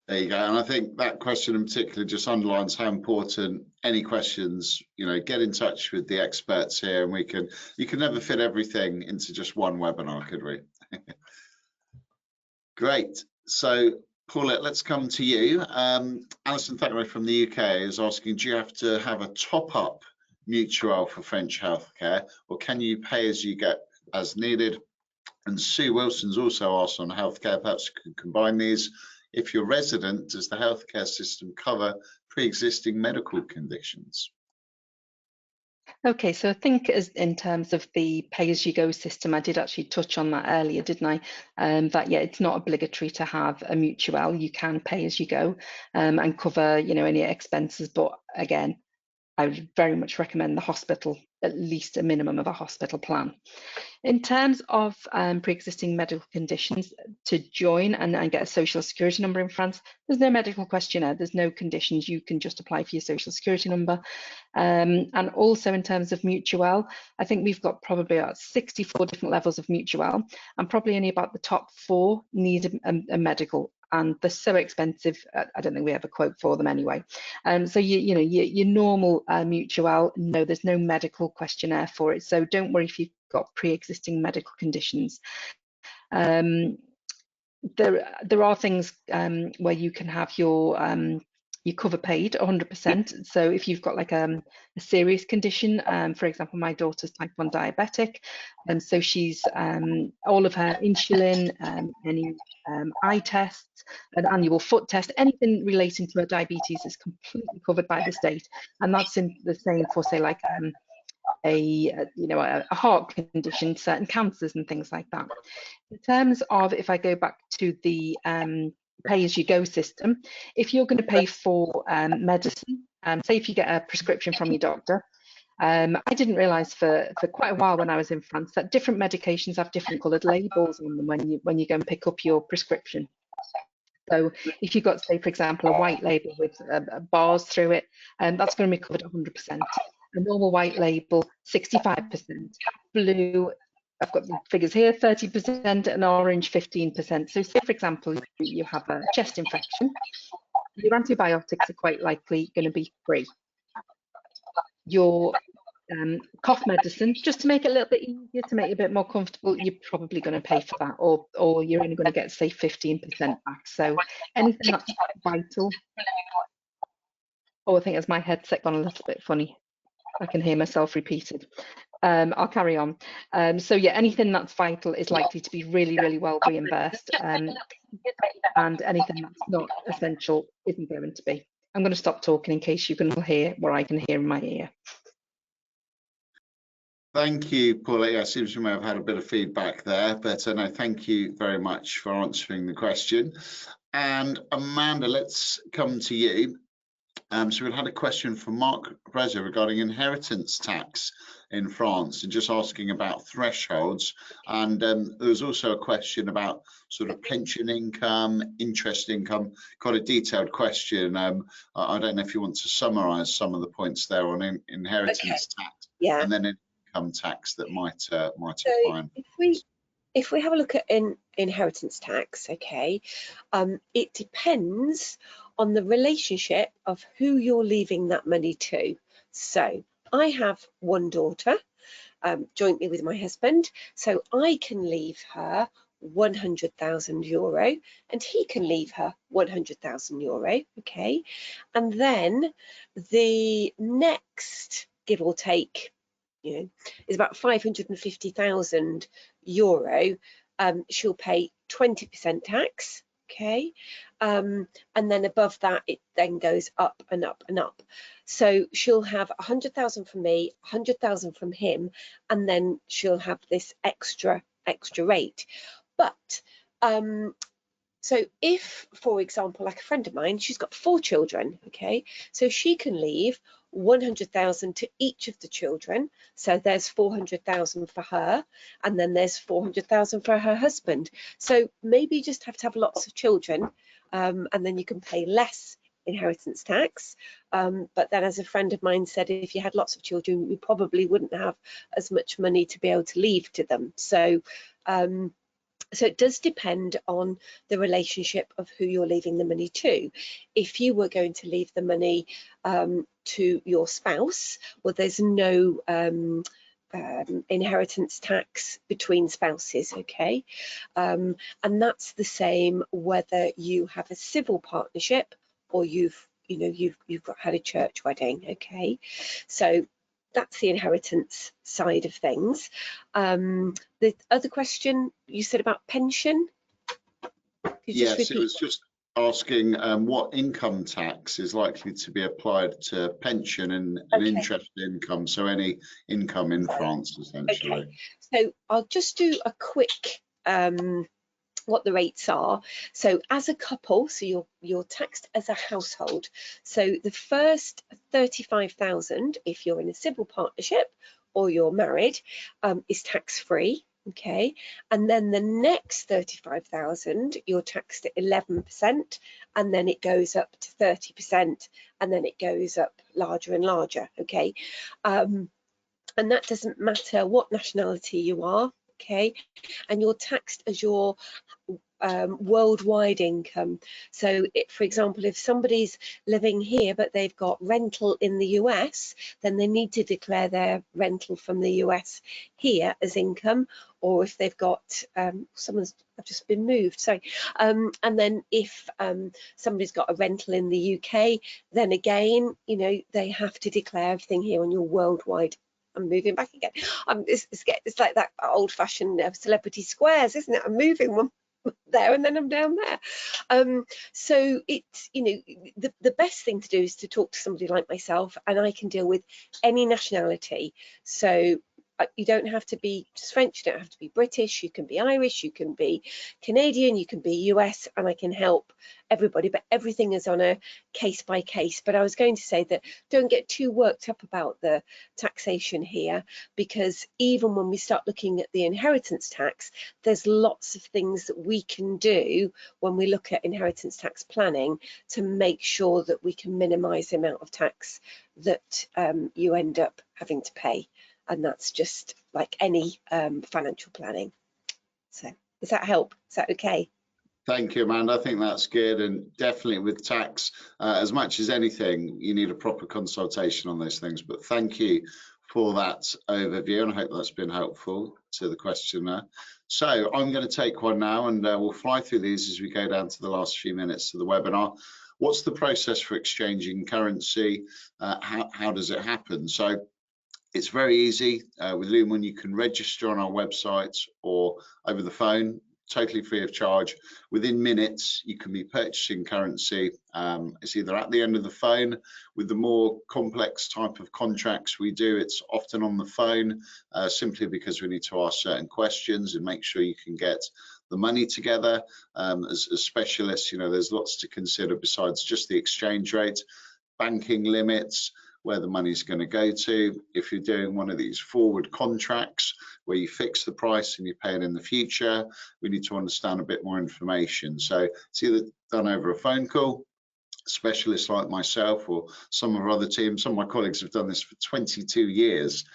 There you go. And I think that question in particular just underlines how important any questions, get in touch with the experts here, and you can never fit everything into just one webinar, could we? Great. So Paulette, let's come to you. Alison Thackeray from the UK is asking, do you have to have a top-up mutual for French healthcare, or can you pay as you get as needed? And Sue Wilson's also asked on healthcare, perhaps you could combine these. If you're resident, does the healthcare system cover pre-existing medical conditions? Okay, so I think in terms of the pay-as-you-go system, I did actually touch on that earlier, didn't I? That yeah, it's not obligatory to have a mutual. You can pay as you go and cover, any expenses. But again, I would very much recommend the hospital, at least a minimum of a hospital plan. In terms of pre-existing medical conditions, to join and get a social security number in France, there's no medical questionnaire, there's no conditions, you can just apply for your social security number. And also in terms of mutual, I think we've got probably about 64 different levels of mutual, and probably only about the top 4 need a medical. And they're so expensive, I don't think we have a quote for them anyway. So your normal mutual, no, there's no medical questionnaire for it. So don't worry if you've got pre-existing medical conditions. There are things where you can have your cover paid 100%. So if you've got like a serious condition, for example, my daughter's type 1 diabetic, and so she's all of her insulin, any eye tests, an annual foot test, anything relating to her diabetes is completely covered by the state, and that's in the same for say like a heart condition, certain cancers and things like that. In terms of, if I go back to the pay-as-you-go system, if you're going to pay for medicine, say if you get a prescription from your doctor, I didn't realise for quite a while when I was in France that different medications have different coloured labels on them when you go and pick up your prescription. So if you've got, say, for example, a white label with bars through it, that's going to be covered 100%. A normal white label, 65%. Blue, I've got the figures here, 30%, and orange, 15%. So say, for example, you have a chest infection, your antibiotics are quite likely going to be free. Your cough medicine, just to make it a little bit easier, to make it a bit more comfortable, you're probably going to pay for that, or you're only going to get, say, 15% back. So anything that's vital. Oh, I think as my headset gone a little bit funny. I can hear myself repeated. I'll carry on. So yeah, anything that's vital is likely to be really, really well reimbursed, and anything that's not essential isn't going to be. I'm going to stop talking in case you can all hear what I can hear in my ear. Thank you, Paula. Yeah, it seems you may have had a bit of feedback there, but no, thank you very much for answering the question. And Amanda, let's come to you. So we had a question from Mark Breza regarding inheritance tax in France and just asking about thresholds. And there was also a question about sort of pension income, interest income, quite a detailed question. I don't know if you want to summarise some of the points there on inheritance tax, Yeah. and then income tax that might apply. If we have a look at inheritance tax, okay, it depends on the relationship of who you're leaving that money to. So I have one daughter jointly with my husband, so I can leave her €100,000 and he can leave her €100,000, okay? And then the next, give or take, is about €550,000. She'll pay 20% tax, okay? And then above that, it then goes up and up and up. So she'll have 100,000 from me, 100,000 from him, and then she'll have this extra rate. But so if, for example, like a friend of mine, she's got 4 children, okay, so she can leave 100,000 to each of the children. So there's 400,000 for her, and then there's 400,000 for her husband. So maybe you just have to have lots of children, and then you can pay less inheritance tax. But then, as a friend of mine said, if you had lots of children, you probably wouldn't have as much money to be able to leave to them. So so it does depend on the relationship of who you're leaving the money to. If you were going to leave the money to your spouse, well, there's no inheritance tax between spouses, okay? And that's the same whether you have a civil partnership or you've had a church wedding, okay? So that's the inheritance side of things. The other question you said about pension. Yes, it was just asking what income tax is likely to be applied to pension and interest income, so any income in France, essentially. Okay. So I'll just do a quick what the rates are. So as a couple, so you're taxed as a household. So the first 35,000, if you're in a civil partnership or you're married, is tax-free. Okay, and then the next 35,000, you're taxed at 11%, and then it goes up to 30%, and then it goes up larger and larger. Okay, and that doesn't matter what nationality you are. Okay, and you're taxed as your worldwide income. So for example, if somebody's living here but they've got rental in the US, then they need to declare their rental from the US here as income. Or if they've got someone's I've just been moved, sorry, and then if somebody's got a rental in the UK, then again, they have to declare everything here on your worldwide. I'm moving back again. It's like that old-fashioned celebrity squares, isn't it? I'm moving one there and then I'm down there. So it's, the best thing to do is to talk to somebody like myself, and I can deal with any nationality. So you don't have to be just French, you don't have to be British, you can be Irish, you can be Canadian, you can be US, and I can help everybody, but everything is on a case by case. But I was going to say that don't get too worked up about the taxation here, because even when we start looking at the inheritance tax, there's lots of things that we can do when we look at inheritance tax planning to make sure that we can minimize the amount of tax that you end up having to pay. And that's just like any financial planning. So does that help? Is that okay? Thank you, Amanda. I think that's good. And definitely with tax, as much as anything, you need a proper consultation on those things. But thank you for that overview, and I hope that's been helpful to the questioner. So I'm going to take one now, and we'll fly through these as we go down to the last few minutes of the webinar. What's the process for exchanging currency? How does it happen? So it's very easy. With Lumen, you can register on our website or over the phone, totally free of charge. Within minutes, you can be purchasing currency. It's either at the end of the phone. With the more complex type of contracts we do, it's often on the phone, simply because we need to ask certain questions and make sure you can get the money together. As specialists, there's lots to consider besides just the exchange rate. banking limits, where the money's going to go to. If you're doing one of these forward contracts where you fix the price and you pay it in the future, we need to understand a bit more information. So it's either done over a phone call, specialists like myself or some of our other teams. Some of my colleagues have done this for 22 years,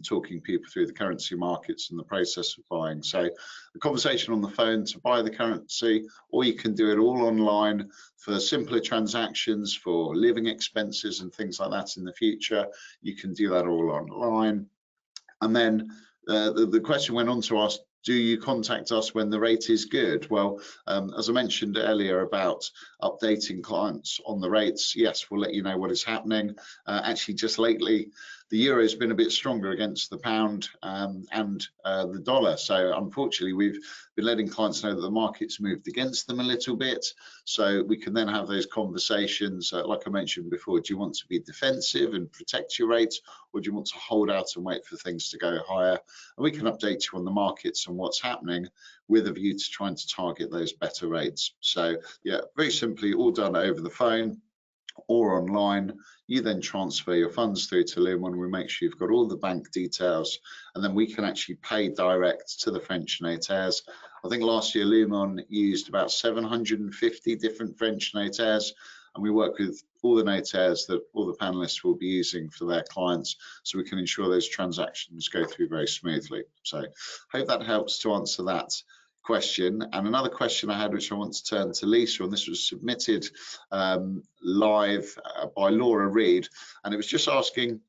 talking people through the currency markets and the process of buying. So the conversation on the phone to buy the currency, or you can do it all online for simpler transactions, for living expenses and things like that in the future. You can do that all online. And then the question went on to ask, do you contact us when the rate is good? Well, as I mentioned earlier about updating clients on the rates, yes, we'll let you know what is happening. Actually, just lately, the euro has been a bit stronger against the pound and the dollar. So unfortunately, we've been letting clients know that the market's moved against them a little bit. So we can then have those conversations. Like I mentioned before, do you want to be defensive and protect your rates, or do you want to hold out and wait for things to go higher? And we can update you on the markets and what's happening with a view to trying to target those better rates. So yeah, very simply, all done over the phone or online. You then transfer your funds through to Lumon. We make sure you've got all the bank details, and then we can actually pay direct to the French notaires. I think last year Lumon used about 750 different French notaires, and we work with all the notaires that all the panelists will be using for their clients, so we can ensure those transactions go through very smoothly. So hope that helps to answer that question. And another question I had, which I want to turn to Lisa, and this was submitted live by Laura Reed, and it was just asking,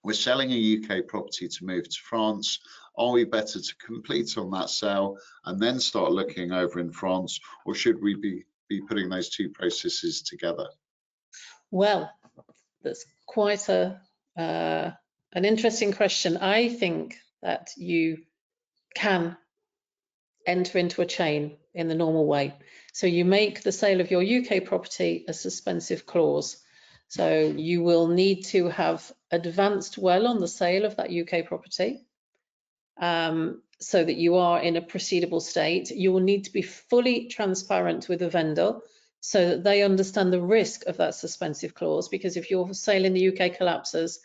we're selling a UK property to move to France. Are we better to complete on that sale and then start looking over in France, or should we be putting those two processes together? Well, that's quite an interesting question. I think that you can enter into a chain in the normal way. So you make the sale of your UK property a suspensive clause. So you will need to have advanced well on the sale of that UK property, so that you are in a proceedable state. You will need to be fully transparent with the vendor so that they understand the risk of that suspensive clause, because if your sale in the UK collapses,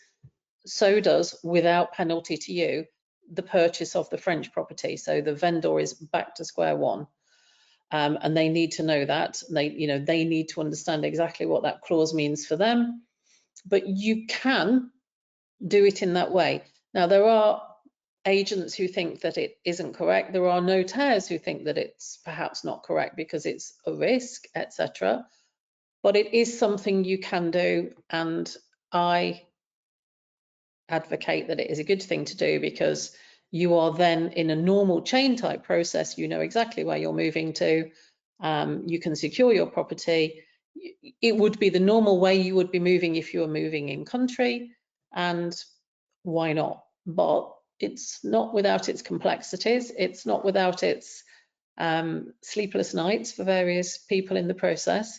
so does, without penalty to you, the purchase of the French property. So the vendor is back to square one, and they need to know that. They need to understand exactly what that clause means for them. But you can do it in that way. Now, there are agents who think that it isn't correct. There are notaires who think that it's perhaps not correct because it's a risk, etc. But it is something you can do, and I advocate that it is a good thing to do, because you are then in a normal chain type process. You know exactly where you're moving to. You can secure your property. It would be the normal way you would be moving if you were moving in country, and why not? But it's not without its complexities. It's not without its sleepless nights for various people in the process.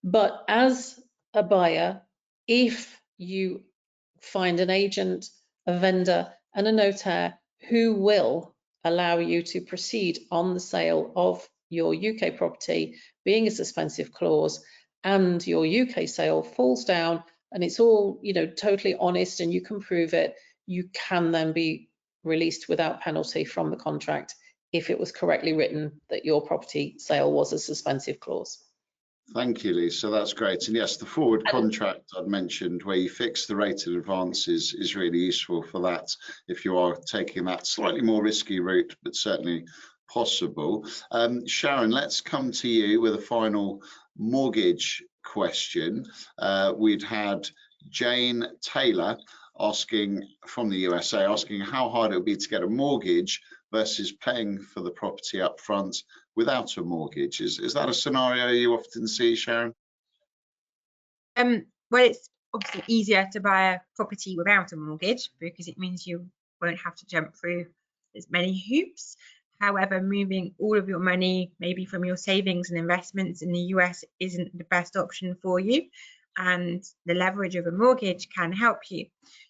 But as a buyer, if you find an agent, a vendor, and a notaire who will allow you to proceed on the sale of your UK property, being a suspensive clause, and your UK sale falls down and it's all, totally honest and you can prove it, you can then be released without penalty from the contract if it was correctly written that your property sale was a suspensive clause. Thank you, Lisa. That's great. And yes, the forward contract I'd mentioned, where you fix the rate in advance, is really useful for that if you are taking that slightly more risky route, but certainly possible. Sharon, let's come to you with a final mortgage question. We'd had Jane Taylor asking from the USA, asking how hard it would be to get a mortgage versus paying for the property up front without a mortgage. Is that a scenario you often see, Sharon? Well, it's obviously easier to buy a property without a mortgage because it means you won't have to jump through as many hoops. However, moving all of your money, maybe from your savings and investments in the US, isn't the best option for you, and the leverage of a mortgage can help you.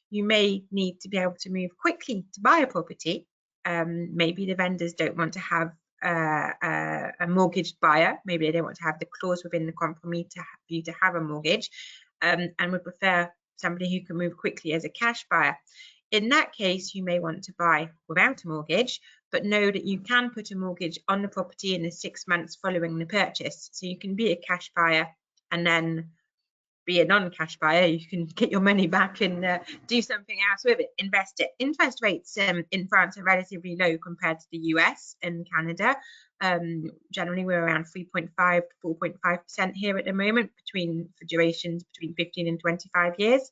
You may need to be able to move quickly to buy a property. Maybe the vendors don't want to have a mortgaged buyer. Maybe they don't want to have the clause within the compromise for you to have a mortgage. and would prefer somebody who can move quickly as a cash buyer. In that case, you may want to buy without a mortgage, but know that you can put a mortgage on the property in the 6 months following the purchase. So you can be a cash buyer and then be a non-cash buyer. You can get your money back and do something else with it, invest it. Interest rates in France are relatively low compared to the US and Canada. Generally, we're around 3.5 to 4.5% here at the moment, for durations between 15 and 25 years.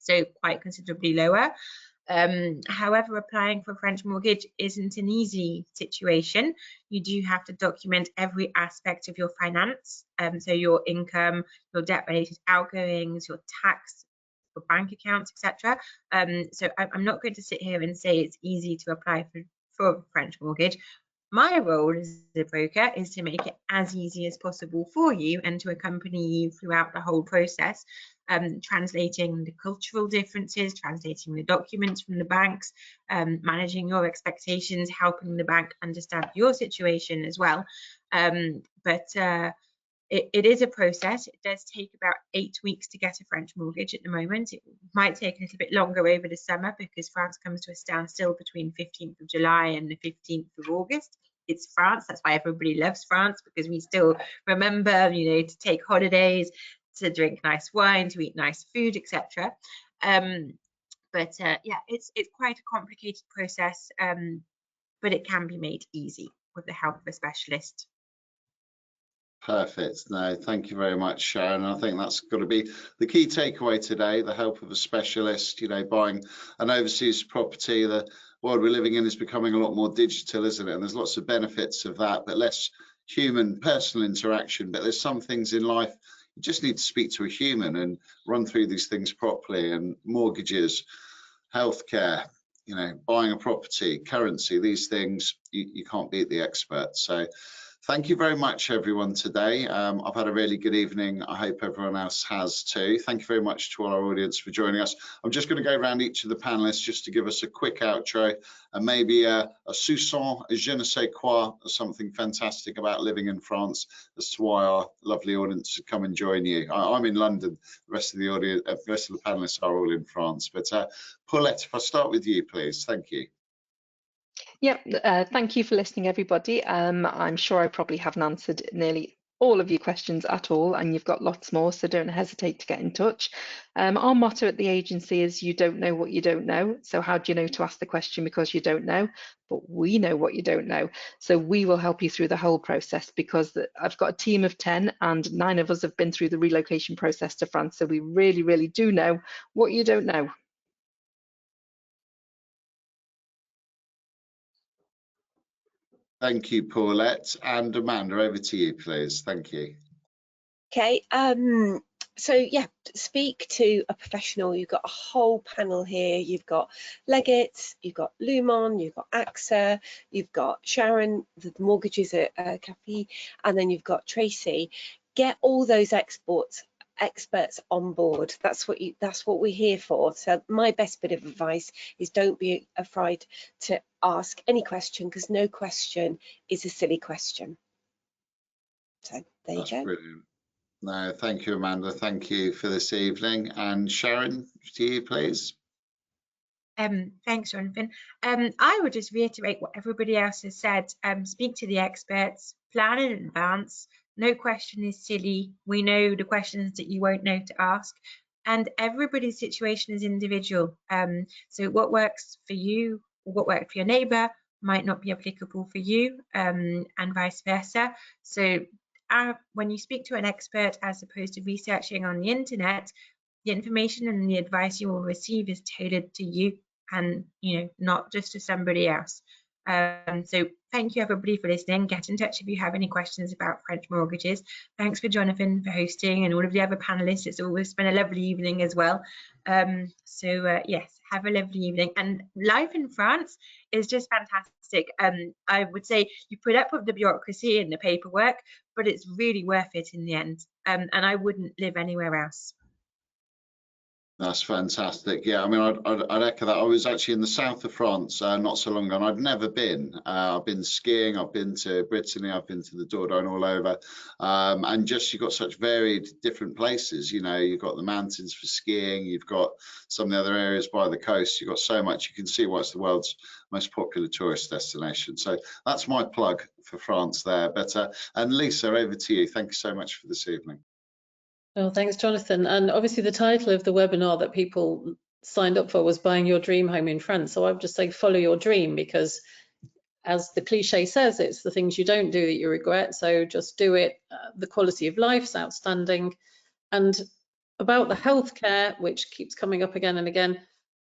So quite considerably lower. However, applying for a French mortgage isn't an easy situation. You do have to document every aspect of your finance, so your income, your debt-related outgoings, your tax, your bank accounts, etc. So I'm not going to sit here and say it's easy to apply for a French mortgage. My role as a broker is to make it as easy as possible for you and to accompany you throughout the whole process, translating the cultural differences, translating the documents from the banks, managing your expectations, helping the bank understand your situation as well. It is a process. It does take about 8 weeks to get a French mortgage at the moment. It might take a little bit longer over the summer because France comes to a standstill between 15th of July and the 15th of August. It's France. That's why everybody loves France, because we still remember, to take holidays, to drink nice wine, to eat nice food, etc. Yeah, it's quite a complicated process, but it can be made easy with the help of a specialist. Perfect. No, thank you very much, Sharon. I think that's got to be the key takeaway today, the help of a specialist. Buying an overseas property, the world we're living in is becoming a lot more digital, isn't it? And there's lots of benefits of that, but less human personal interaction. But there's some things in life you just need to speak to a human and run through these things properly. And mortgages, healthcare, buying a property, currency, these things you can't beat the experts. So thank you very much, everyone, today. I've had a really good evening. I hope everyone else has too. Thank you very much to all our audience for joining us. I'm just going to go around each of the panelists just to give us a quick outro and maybe a soupçon, a je ne sais quoi, or something fantastic about living in France as to why our lovely audience should come and join you. I'm in London. The rest of the audience, the rest of the panelists are all in France. But Paulette, if I start with you, please. Thank you. Yep, thank you for listening, everybody. I'm sure I probably haven't answered nearly all of your questions at all, and you've got lots more, so don't hesitate to get in touch. Our motto at the agency is you don't know what you don't know. So how do you know to ask the question because you don't know? But we know what you don't know. So we will help you through the whole process, because I've got a team of 10 and 9 of us have been through the relocation process to France. So we really, really do know what you don't know. Thank you, Paulette. And Amanda, over to you, please. Thank you. Okay, so yeah, speak to a professional. You've got a whole panel here. You've got Leggett, you've got Lumon, you've got AXA, you've got Sharon, the mortgages at Cafe, and then you've got Tracy. Get all those experts on board. That's what we're here for. So my best bit of advice is don't be afraid to ask any question, because no question is a silly question. So there you go. Brilliant. No, thank you, Amanda. Thank you for this evening. And Sharon, to you, please. Thanks, Jonathan. I would just reiterate what everybody else has said. Speak to the experts, plan in advance. No question is silly. We know the questions that you won't know to ask. And everybody's situation is individual. So what works for you, or what worked for your neighbour, might not be applicable for you, and vice versa. So when you speak to an expert, as opposed to researching on the internet, the information and the advice you will receive is tailored to you, and not just to somebody else. So thank you, everybody, for listening. Get in touch if you have any questions about French mortgages. Thanks for Jonathan for hosting, and all of the other panelists. It's always been a lovely evening as well. Yes, have a lovely evening. And life in France is just fantastic. I would say you put up with the bureaucracy and the paperwork, but it's really worth it in the end. And I wouldn't live anywhere else. That's fantastic. Yeah, I mean, I'd echo that. I was actually in the south of France not so long ago, and I'd never been. I've been skiing, I've been to Brittany, I've been to the Dordogne, all over. And just you've got such varied different places. You know, you've got the mountains for skiing, you've got some of the other areas by the coast. You've got so much. You can see why it's the world's most popular tourist destination. So that's my plug for France there. But and Lisa, over to you. Thank you so much for this evening. Well, thanks, Jonathan. And obviously the title of the webinar that people signed up for was Buying Your Dream Home in France. So I would just say follow your dream, because as the cliche says, it's the things you don't do that you regret. So just do it. The quality of life's outstanding. And about the healthcare, which keeps coming up again and again,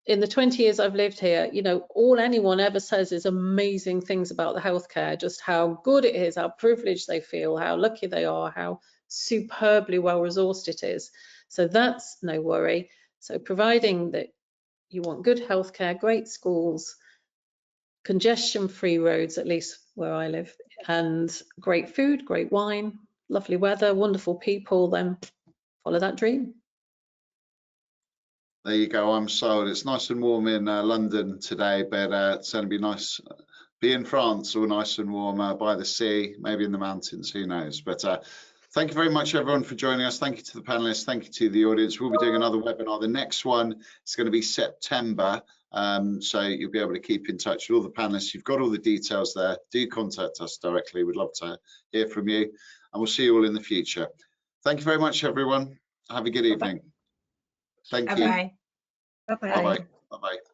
in the 20 years I've lived here, you know, all anyone ever says is amazing things about the healthcare, just how good it is, how privileged they feel, how lucky they are, how superbly well resourced it is. So that's no worry. So providing that you want good healthcare, great schools, congestion-free roads, at least where I live, and great food, great wine, lovely weather, wonderful people, then follow that dream. There you go. I'm sold. It's nice and warm in London today, but it's going to be nice. Be in France, all nice and warm by the sea, maybe in the mountains. Who knows? But thank you very much, everyone, for joining us. Thank you to the panelists. Thank you to the audience. We'll be doing another webinar. The next one is going to be September, so you'll be able to keep in touch with all the panelists. You've got all the details there. Do contact us directly. We'd love to hear from you, and we'll see you all in the future. Thank you very much, everyone. Have a good evening. Thank you. Bye-bye. Bye-bye. Bye-bye. Bye-bye.